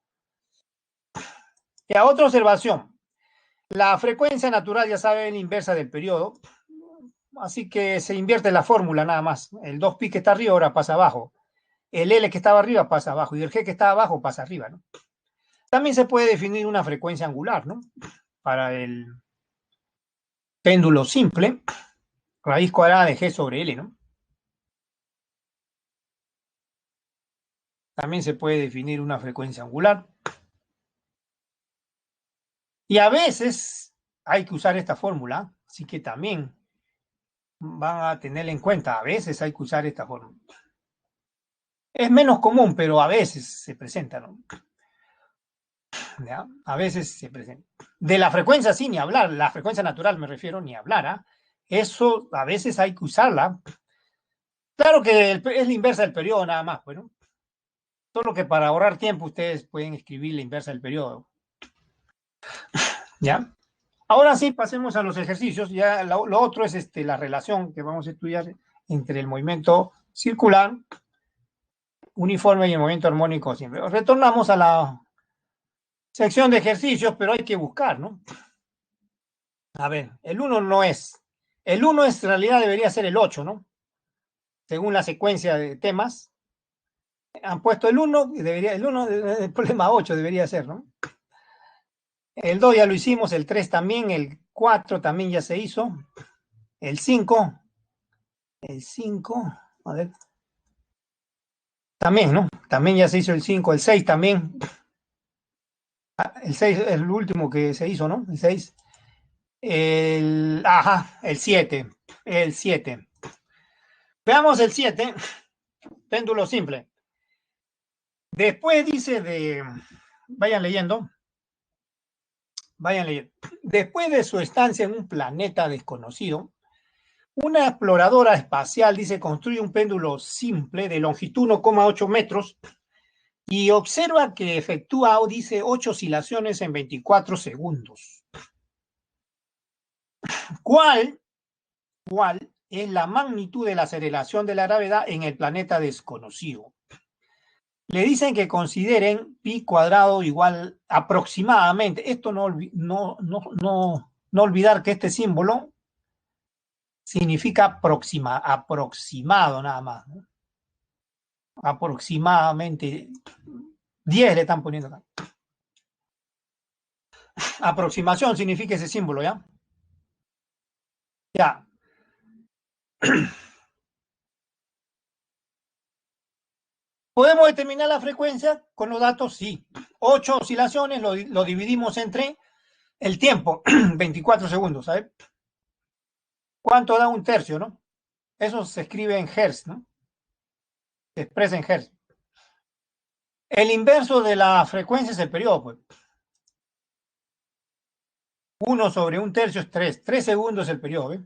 Y a otra observación. La frecuencia natural, ya saben, inversa del periodo. Así que se invierte la fórmula nada más. El 2pi que está arriba ahora pasa abajo. El L que estaba arriba pasa abajo. Y el G que está abajo pasa arriba, ¿no? También se puede definir una frecuencia angular, ¿no? Para el péndulo simple, raíz cuadrada de G sobre L, ¿no? También se puede definir una frecuencia angular. Y a veces hay que usar esta fórmula, así que también van a tenerla en cuenta. A veces hay que usar esta fórmula. Es menos común, pero a veces se presenta, ¿no? ¿Ya? A veces se presenta. De la frecuencia sí, ni hablar. La frecuencia natural me refiero, ni hablar. ¿Ah? Eso a veces hay que usarla. Claro que es la inversa del periodo nada más, pues, ¿no? Solo que para ahorrar tiempo ustedes pueden escribir la inversa del periodo. ¿Ya? Ahora sí, pasemos a los ejercicios. Ya lo otro es la relación que vamos a estudiar entre el movimiento circular, uniforme y el movimiento armónico simple. Retornamos a la sección de ejercicios, pero hay que buscar, ¿no? A ver, el 1 no es. El 1 en realidad debería ser el 8, ¿no? Según la secuencia de temas. Han puesto el 1 y debería, el 1, el problema 8 debería ser, ¿no? El 2 ya lo hicimos, el 3 también, el 4 también ya se hizo, el 5, a ver, también, ¿no? También ya se hizo el 5, el 6 también. El 6 es el último que se hizo, ¿no? El 6. Ajá, el 7. El 7. Veamos el 7. Péndulo simple. Después dice de. Vayan leyendo. Vayan leyendo. Después de su estancia en un planeta desconocido, una exploradora espacial, dice, construye un péndulo simple de longitud 1,8 metros y observa que efectúa, dice, 8 oscilaciones en 24 segundos. ¿Cuál es la magnitud de la aceleración de la gravedad en el planeta desconocido? Le dicen que consideren pi cuadrado igual aproximadamente. Esto no olvidar que este símbolo significa aproximado nada más, ¿no? Aproximadamente 10 le están poniendo acá. Aproximación significa ese símbolo, ¿ya? Ya. ¿Podemos determinar la frecuencia con los datos? Sí. 8 oscilaciones lo dividimos entre el tiempo, 24 segundos, ¿sabes? ¿Cuánto da un tercio, no? Eso se escribe en Hertz, ¿no? Se expresa en Hertz. El inverso de la frecuencia es el periodo, pues. 1 sobre un tercio es 3. 3 segundos es el periodo, ¿eh?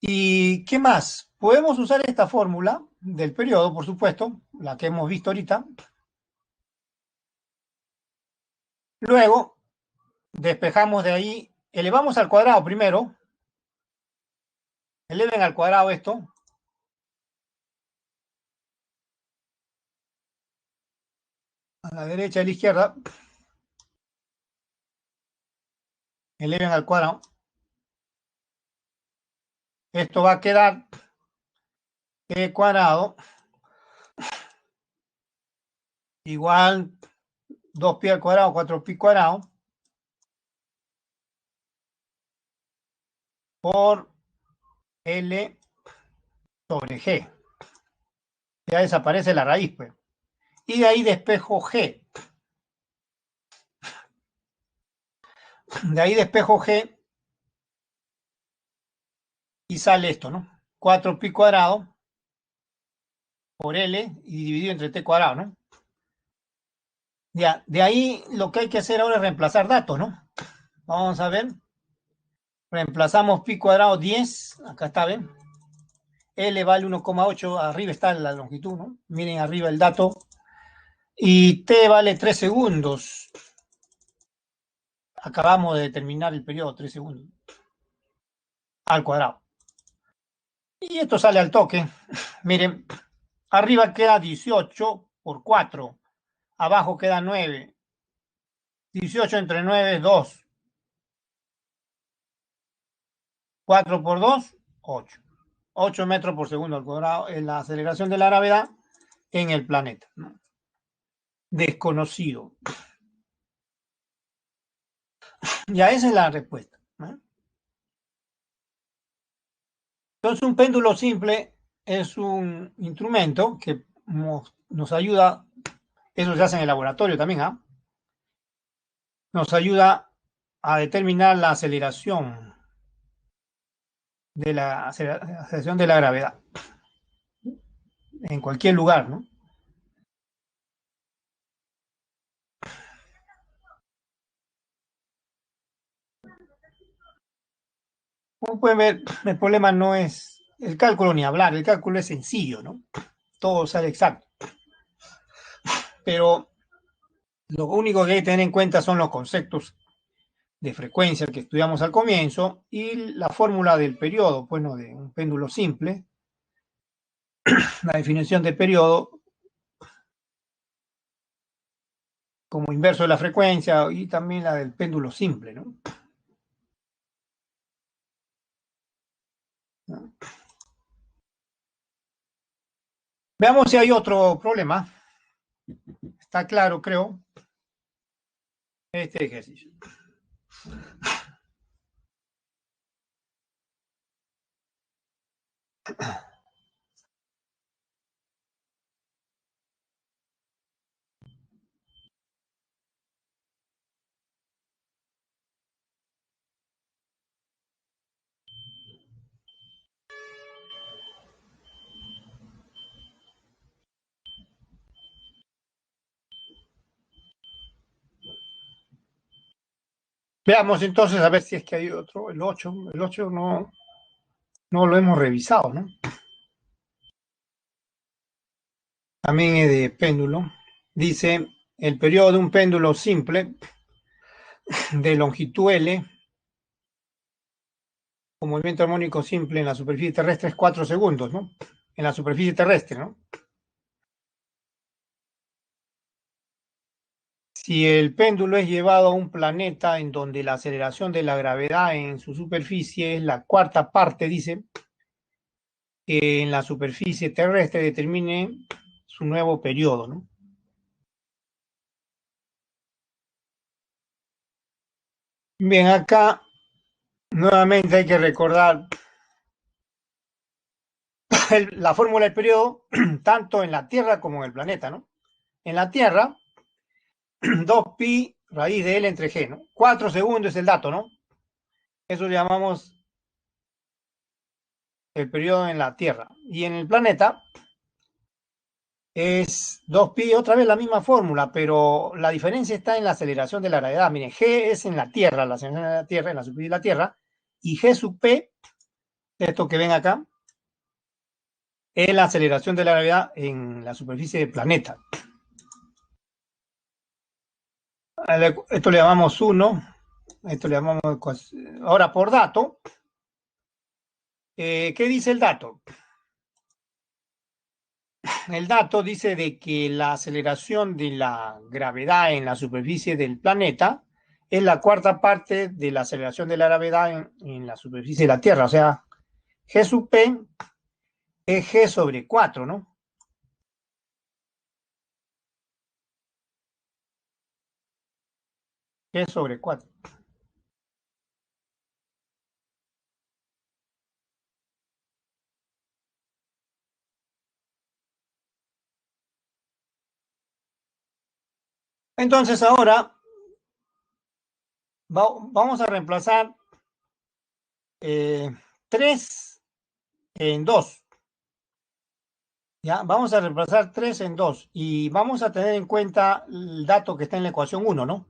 ¿Y qué más? Podemos usar esta fórmula del periodo, por supuesto, la que hemos visto ahorita. Luego, despejamos de ahí, elevamos al cuadrado primero Eleven al cuadrado esto. A la derecha y a la izquierda. Eleven al cuadrado. Esto va a quedar e cuadrado igual 2pi al cuadrado, 4pi cuadrado por L sobre G. Ya desaparece la raíz, pues. Y de ahí despejo G. De ahí despejo G y sale esto, ¿no? 4pi cuadrado por L y dividido entre t cuadrado, ¿no? Ya, de ahí lo que hay que hacer ahora es reemplazar datos, ¿no? Vamos a ver. Reemplazamos pi cuadrado 10, acá está, ¿ven? L vale 1,8, arriba está la longitud, ¿no? Miren arriba el dato. Y t vale 3 segundos. Acabamos de determinar el periodo, 3 segundos. Al cuadrado. Y esto sale al toque. Miren, arriba queda 18 por 4. Abajo queda 9. 18 entre 9 es 2. 4 por 2, 8. 8 metros por segundo al cuadrado es la aceleración de la gravedad en el planeta, ¿no? Desconocido. Ya esa es la respuesta, ¿no? Entonces un péndulo simple es un instrumento que nos ayuda, eso se hace en el laboratorio también, ¿ah? Nos ayuda a determinar la aceleración de la gravedad en cualquier lugar, ¿no? Como pueden ver, el problema no es el cálculo ni hablar, el cálculo es sencillo, ¿no? Todo sale exacto. Pero lo único que hay que tener en cuenta son los conceptos de frecuencia que estudiamos al comienzo y la fórmula del periodo, bueno, de un péndulo simple, la definición de periodo como inverso de la frecuencia y también la del péndulo simple, ¿no? Veamos si hay otro problema. Está claro, creo, este ejercicio. Veamos entonces a ver si es que hay otro, el 8. El 8 no lo hemos revisado, ¿no? También es de péndulo. Dice, el periodo de un péndulo simple de longitud L con movimiento armónico simple en la superficie terrestre es 4 segundos, ¿no? En la superficie terrestre, ¿no? Si el péndulo es llevado a un planeta en donde la aceleración de la gravedad en su superficie es la cuarta parte, dice, que en la superficie terrestre determine su nuevo periodo, ¿no? Bien, acá nuevamente hay que recordar la fórmula del periodo tanto en la Tierra como en el planeta, ¿no? En la Tierra, 2pi raíz de L entre G, ¿no? 4 segundos es el dato, ¿no? Eso le llamamos el periodo en la Tierra. Y en el planeta es 2pi, otra vez la misma fórmula, pero la diferencia está en la aceleración de la gravedad. Miren, G es en la Tierra, la aceleración de la Tierra, en la superficie de la Tierra, y G sub P, esto que ven acá, es la aceleración de la gravedad en la superficie del planeta. Esto le llamamos 1, esto le llamamos, ahora por dato, ¿Qué dice el dato? El dato dice de que la aceleración de la gravedad en la superficie del planeta es la cuarta parte de la aceleración de la gravedad en la superficie de la Tierra. O sea, G sub P es G sobre 4, ¿no? G sobre 4. Entonces ahora vamos a reemplazar 3 en 2. ¿Ya? Vamos a reemplazar 3 en 2 y vamos a tener en cuenta el dato que está en la ecuación 1, ¿no?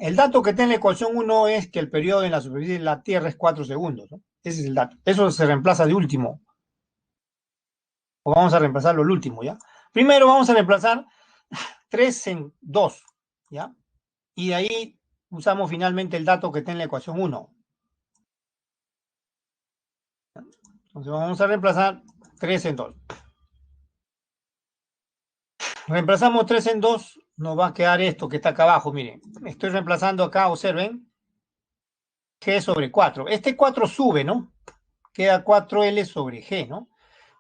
El dato que está en la ecuación 1 es que el periodo en la superficie de la Tierra es 4 segundos, ¿no? Ese es el dato. Eso se reemplaza de último. O vamos a reemplazarlo el último, ¿ya? Primero vamos a reemplazar 3 en 2, ¿ya? Y de ahí usamos finalmente el dato que está en la ecuación 1. Entonces vamos a reemplazar 3 en 2. Reemplazamos 3 en 2, nos va a quedar esto que está acá abajo, miren. Estoy reemplazando acá, observen, G sobre 4. Este 4 sube, ¿no? Queda 4L sobre G, ¿no?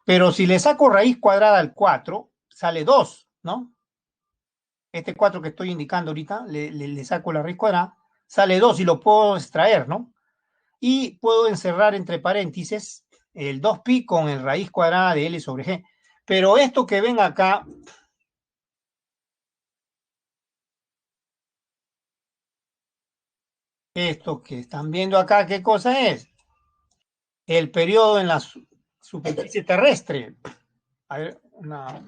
Pero si le saco raíz cuadrada al 4, sale 2, ¿no? Este 4 que estoy indicando ahorita, le saco la raíz cuadrada, sale 2 y lo puedo extraer, ¿no? Y puedo encerrar entre paréntesis el 2pi con el raíz cuadrada de L sobre G. Pero esto que ven acá, esto que están viendo acá, ¿qué cosa es? El periodo en la superficie terrestre. A ver, una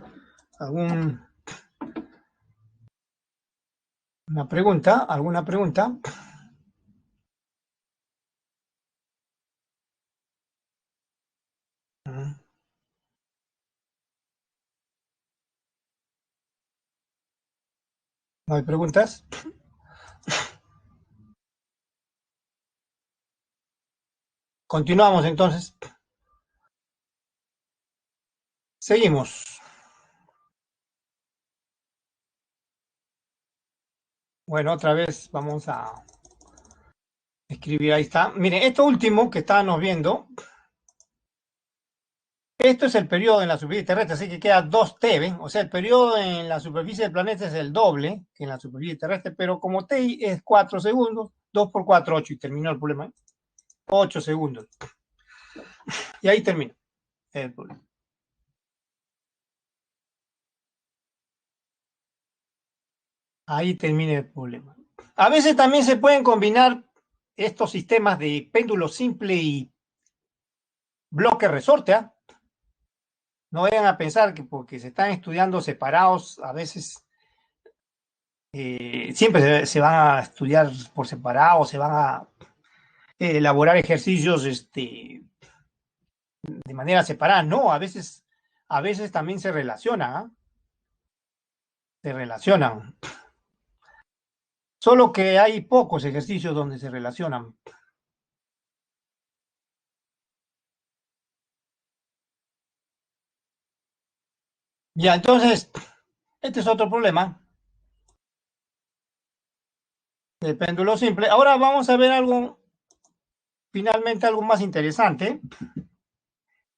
pregunta, ¿alguna pregunta? ¿No hay preguntas? Continuamos entonces. Seguimos. Bueno, otra vez vamos a escribir, ahí está. Miren, esto último que estábamos viendo, esto es el periodo en la superficie terrestre, así que queda 2T, ¿ven? O sea, el periodo en la superficie del planeta es el doble que en la superficie terrestre, pero como T es 4 segundos, 2 por 4, 8, y terminó el problema. 8 segundos. Y ahí termina el problema. Ahí termina el problema. A veces también se pueden combinar estos sistemas de péndulo simple y bloque resorte, ¿eh? No vayan a pensar que porque se están estudiando separados, a veces siempre se van a estudiar por separado, se van a elaborar ejercicios de manera separada. No, a veces también se relacionan, ¿eh? Se relacionan. Solo que hay pocos ejercicios donde se relacionan. Ya, entonces, este es otro problema. El péndulo simple. Ahora vamos a ver algo, finalmente algo más interesante,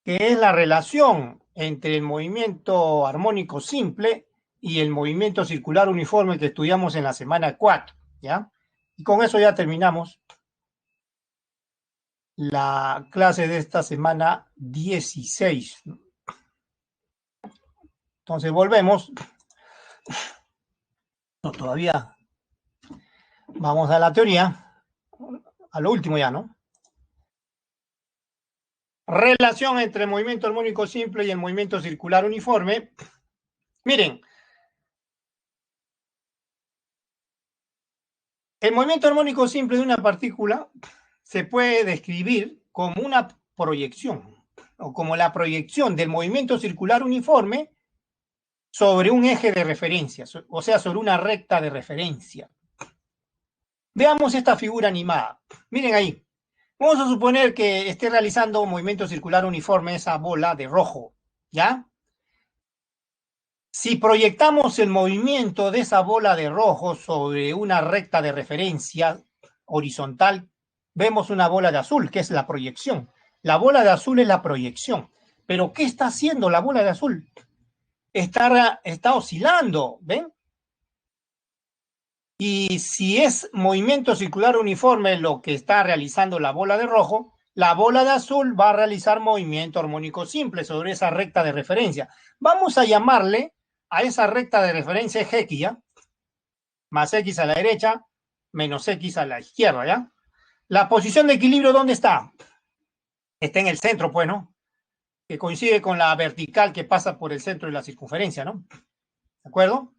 que es la relación entre el movimiento armónico simple y el movimiento circular uniforme que estudiamos en la semana 4, ¿ya? Y con eso ya terminamos la clase de esta semana 16. Entonces volvemos. No, todavía vamos a la teoría, a lo último ya, ¿no? Relación entre el movimiento armónico simple y el movimiento circular uniforme. Miren, el movimiento armónico simple de una partícula se puede describir como una proyección o como la proyección del movimiento circular uniforme sobre un eje de referencia, o sea, sobre una recta de referencia. Veamos esta figura animada. Miren ahí. Vamos a suponer que esté realizando un movimiento circular uniforme esa bola de rojo, ¿ya? Si proyectamos el movimiento de esa bola de rojo sobre una recta de referencia horizontal, vemos una bola de azul, que es la proyección. La bola de azul es la proyección. Pero ¿qué está haciendo la bola de azul? Está oscilando, ¿ven? Y si es movimiento circular uniforme lo que está realizando la bola de rojo, la bola de azul va a realizar movimiento armónico simple sobre esa recta de referencia. Vamos a llamarle a esa recta de referencia eje X, ¿ya? Más X a la derecha, menos X a la izquierda, ¿ya? La posición de equilibrio, ¿dónde está? Está en el centro, pues, ¿no? Que coincide con la vertical que pasa por el centro de la circunferencia, ¿no? ¿De acuerdo?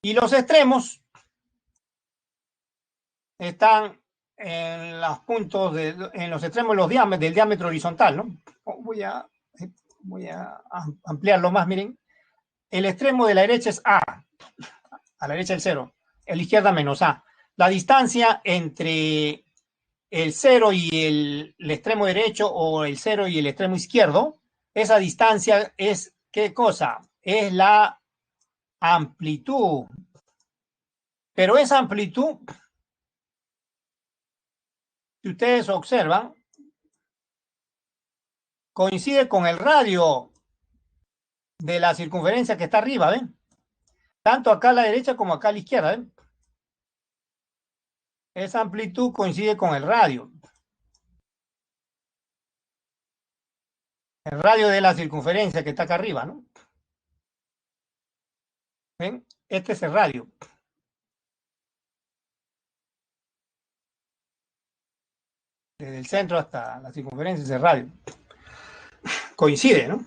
Y los extremos están en los puntos, en los extremos del diámetro horizontal, ¿no? Voy a ampliarlo más, miren. El extremo de la derecha es a la derecha el cero, a la izquierda menos A. La distancia entre el cero y el extremo derecho o el cero y el extremo izquierdo, esa distancia es, ¿qué cosa? Es la amplitud. Pero esa amplitud, si ustedes observan, coincide con el radio de la circunferencia que está arriba, ¿ven? Tanto acá a la derecha como acá a la izquierda, ¿ven? Esa amplitud coincide con el radio de la circunferencia que está acá arriba, ¿no? ¿Ven? Este es el radio. Desde el centro hasta la circunferencia es el radio. Coincide, ¿no?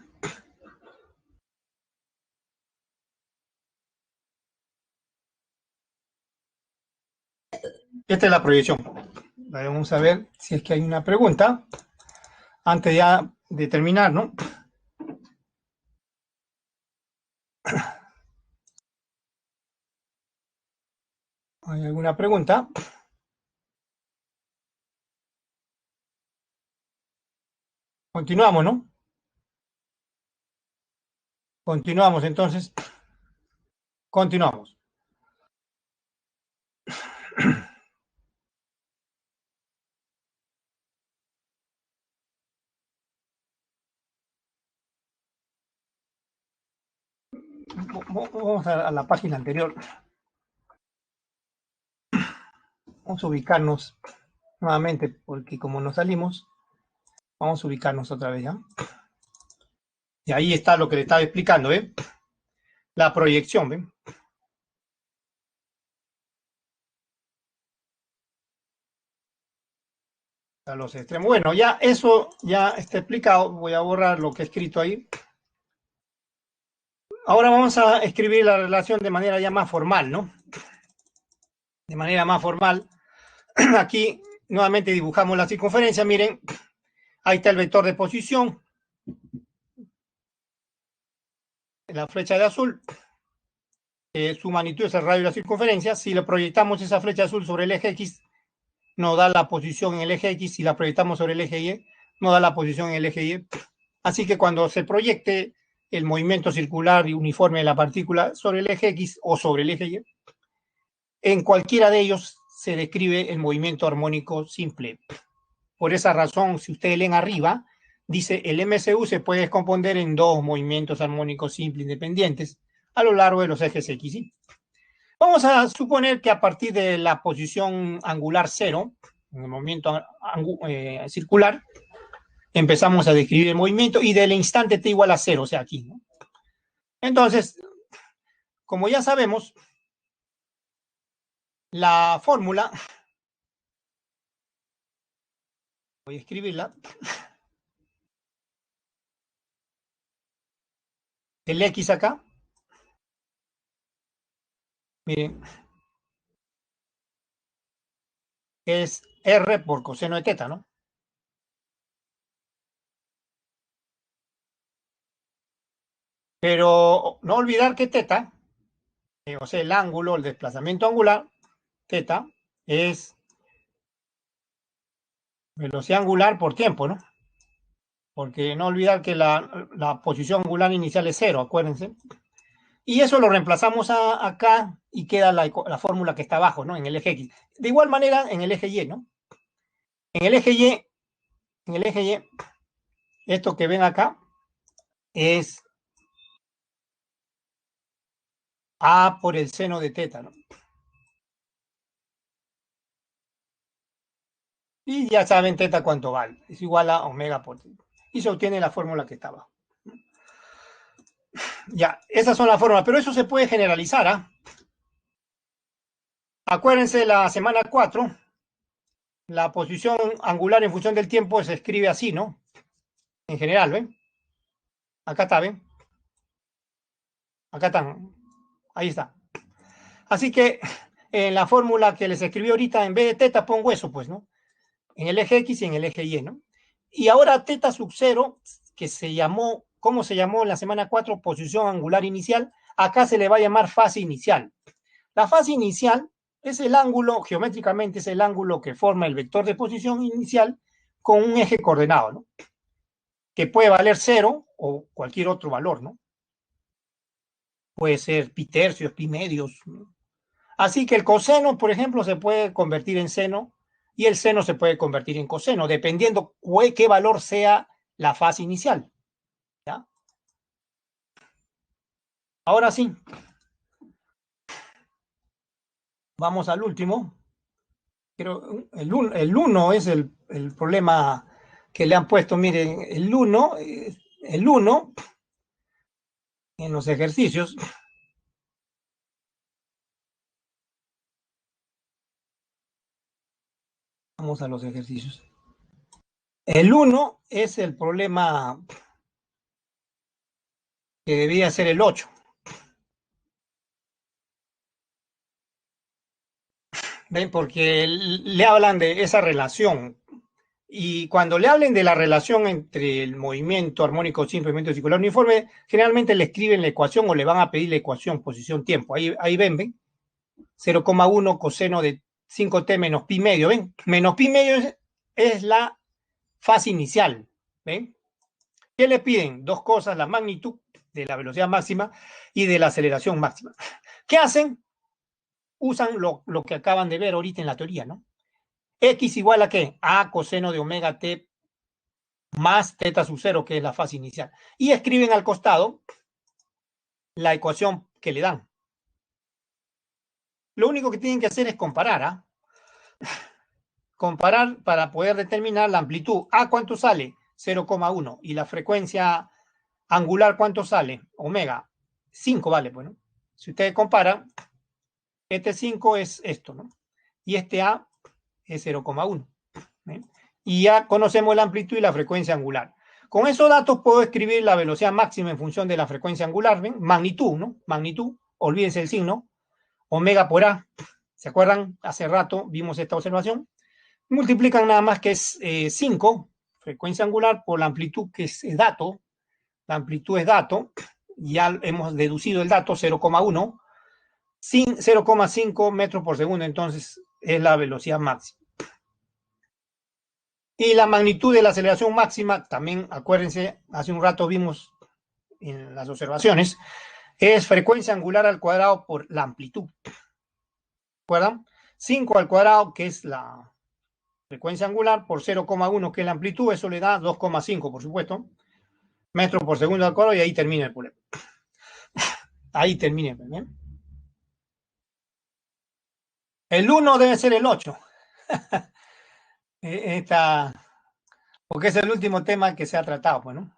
Esta es la proyección. Vamos a ver si es que hay una pregunta antes ya de terminar, ¿no? ¿Hay alguna pregunta? Continuamos, ¿no? Continuamos entonces. Continuamos. Vamos a la página anterior. Vamos a ubicarnos nuevamente porque como nos salimos, vamos a ubicarnos otra vez, ¿ya? Y ahí está lo que le estaba explicando, ¿eh? La proyección, ¿ven? A los extremos. Bueno, ya eso ya está explicado. Voy a borrar lo que he escrito ahí. Ahora vamos a escribir la relación de manera ya más formal, ¿no? De manera más formal. Aquí nuevamente dibujamos la circunferencia. Miren, ahí está el vector de posición. La flecha de azul. Su magnitud es el radio de la circunferencia. Si le proyectamos esa flecha azul sobre el eje X, nos da la posición en el eje X. Si la proyectamos sobre el eje Y, nos da la posición en el eje Y. Así que cuando se proyecte el movimiento circular y uniforme de la partícula sobre el eje X o sobre el eje Y, en cualquiera de ellos se describe el movimiento armónico simple. Por esa razón, si ustedes leen arriba, dice el MCU se puede descomponer en dos movimientos armónicos simples independientes a lo largo de los ejes X y Y. Vamos a suponer que a partir de la posición angular cero, en el movimiento circular, empezamos a describir el movimiento y del instante t igual a cero, o sea, aquí, ¿no? Entonces, como ya sabemos, la fórmula, voy a escribirla, el X acá, miren, es R por coseno de teta, ¿no? Pero no olvidar que teta, o sea, el ángulo, el desplazamiento angular, teta, es Velocidad angular por tiempo, ¿no? Porque no olvidar que la posición angular inicial es cero, acuérdense. Y eso lo reemplazamos acá y queda la fórmula que está abajo, ¿no? En el eje X. De igual manera, en el eje Y, ¿no? En el eje Y, en el eje Y, esto que ven acá es A por el seno de teta, ¿no? Y ya saben teta cuánto vale. Es igual a omega por teta. Y se obtiene la fórmula que está abajo. Ya, esas son las fórmulas, pero eso se puede generalizar, ¿ah? Acuérdense la semana 4, la posición angular en función del tiempo se escribe así, ¿no? En general, ¿ven? Acá está, ¿ven? Acá están. Ahí está. Así que en la fórmula que les escribí ahorita, en vez de teta pongo eso, pues, ¿no? En el eje X y en el eje Y, ¿no? Y ahora teta sub 0, que se llamó, ¿cómo se llamó en la semana 4? Posición angular inicial. Acá se le va a llamar fase inicial. La fase inicial es el ángulo, geométricamente es el ángulo que forma el vector de posición inicial con un eje coordenado, ¿no? Que puede valer 0 o cualquier otro valor, ¿no? Puede ser pi tercios, pi medios, ¿no? Así que el coseno, por ejemplo, se puede convertir en seno y el seno se puede convertir en coseno, dependiendo qué valor sea la fase inicial, ¿ya? Ahora sí, vamos al último. Pero el 1 es el problema que le han puesto. Miren, el 1 en los ejercicios, vamos a los ejercicios. El 1 es el problema que debía ser el 8. ¿Ven? Porque le hablan de esa relación. Y cuando le hablen de la relación entre el movimiento armónico simple y el movimiento circular uniforme, generalmente le escriben la ecuación o le van a pedir la ecuación posición-tiempo. Ahí ven, 0,1 coseno de 5t menos pi medio, ¿ven? Menos pi medio es la fase inicial, ¿ven? ¿Qué le piden? Dos cosas, la magnitud de la velocidad máxima y de la aceleración máxima. ¿Qué hacen? Usan lo que acaban de ver ahorita en la teoría, ¿no? X igual a ¿qué? A coseno de omega t más teta sub 0, que es la fase inicial. Y escriben al costado la ecuación que le dan. Lo único que tienen que hacer es comparar, ¿ah? Comparar para poder determinar la amplitud. ¿A cuánto sale? 0,1. Y la frecuencia angular, ¿cuánto sale? Omega. 5 vale, bueno. Si ustedes comparan, este 5 es esto, ¿no? Y este A es 0,1. ¿eh? Y ya conocemos la amplitud y la frecuencia angular. Con esos datos puedo escribir la velocidad máxima en función de la frecuencia angular, ¿ven? Magnitud, ¿no? Magnitud, olvídense el signo, omega por A. ¿Se acuerdan? Hace rato vimos esta observación. Multiplican nada más que es 5, frecuencia angular, por la amplitud que es dato. La amplitud es dato. Ya hemos deducido el dato, 0,1. 0,5 metros por segundo, entonces es la velocidad máxima. Y la magnitud de la aceleración máxima, también acuérdense, hace un rato vimos en las observaciones, es frecuencia angular al cuadrado por la amplitud. ¿Recuerdan? 5 al cuadrado, que es la frecuencia angular, por 0,1, que es la amplitud, eso le da 2,5, por supuesto, metros por segundo al cuadrado, y ahí termina el problema. Ahí termina el problema. El 1 debe ser el 8. Porque es el último tema que se ha tratado, pues, ¿no?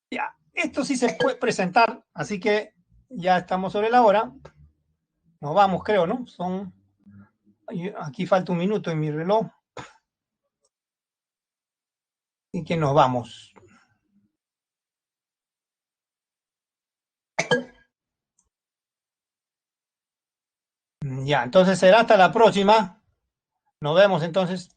Ya, esto sí se puede presentar, así que ya estamos sobre la hora. Nos vamos, creo, ¿no? Aquí falta un minuto en mi reloj. Y que nos vamos. Ya, entonces será hasta la próxima. Nos vemos entonces.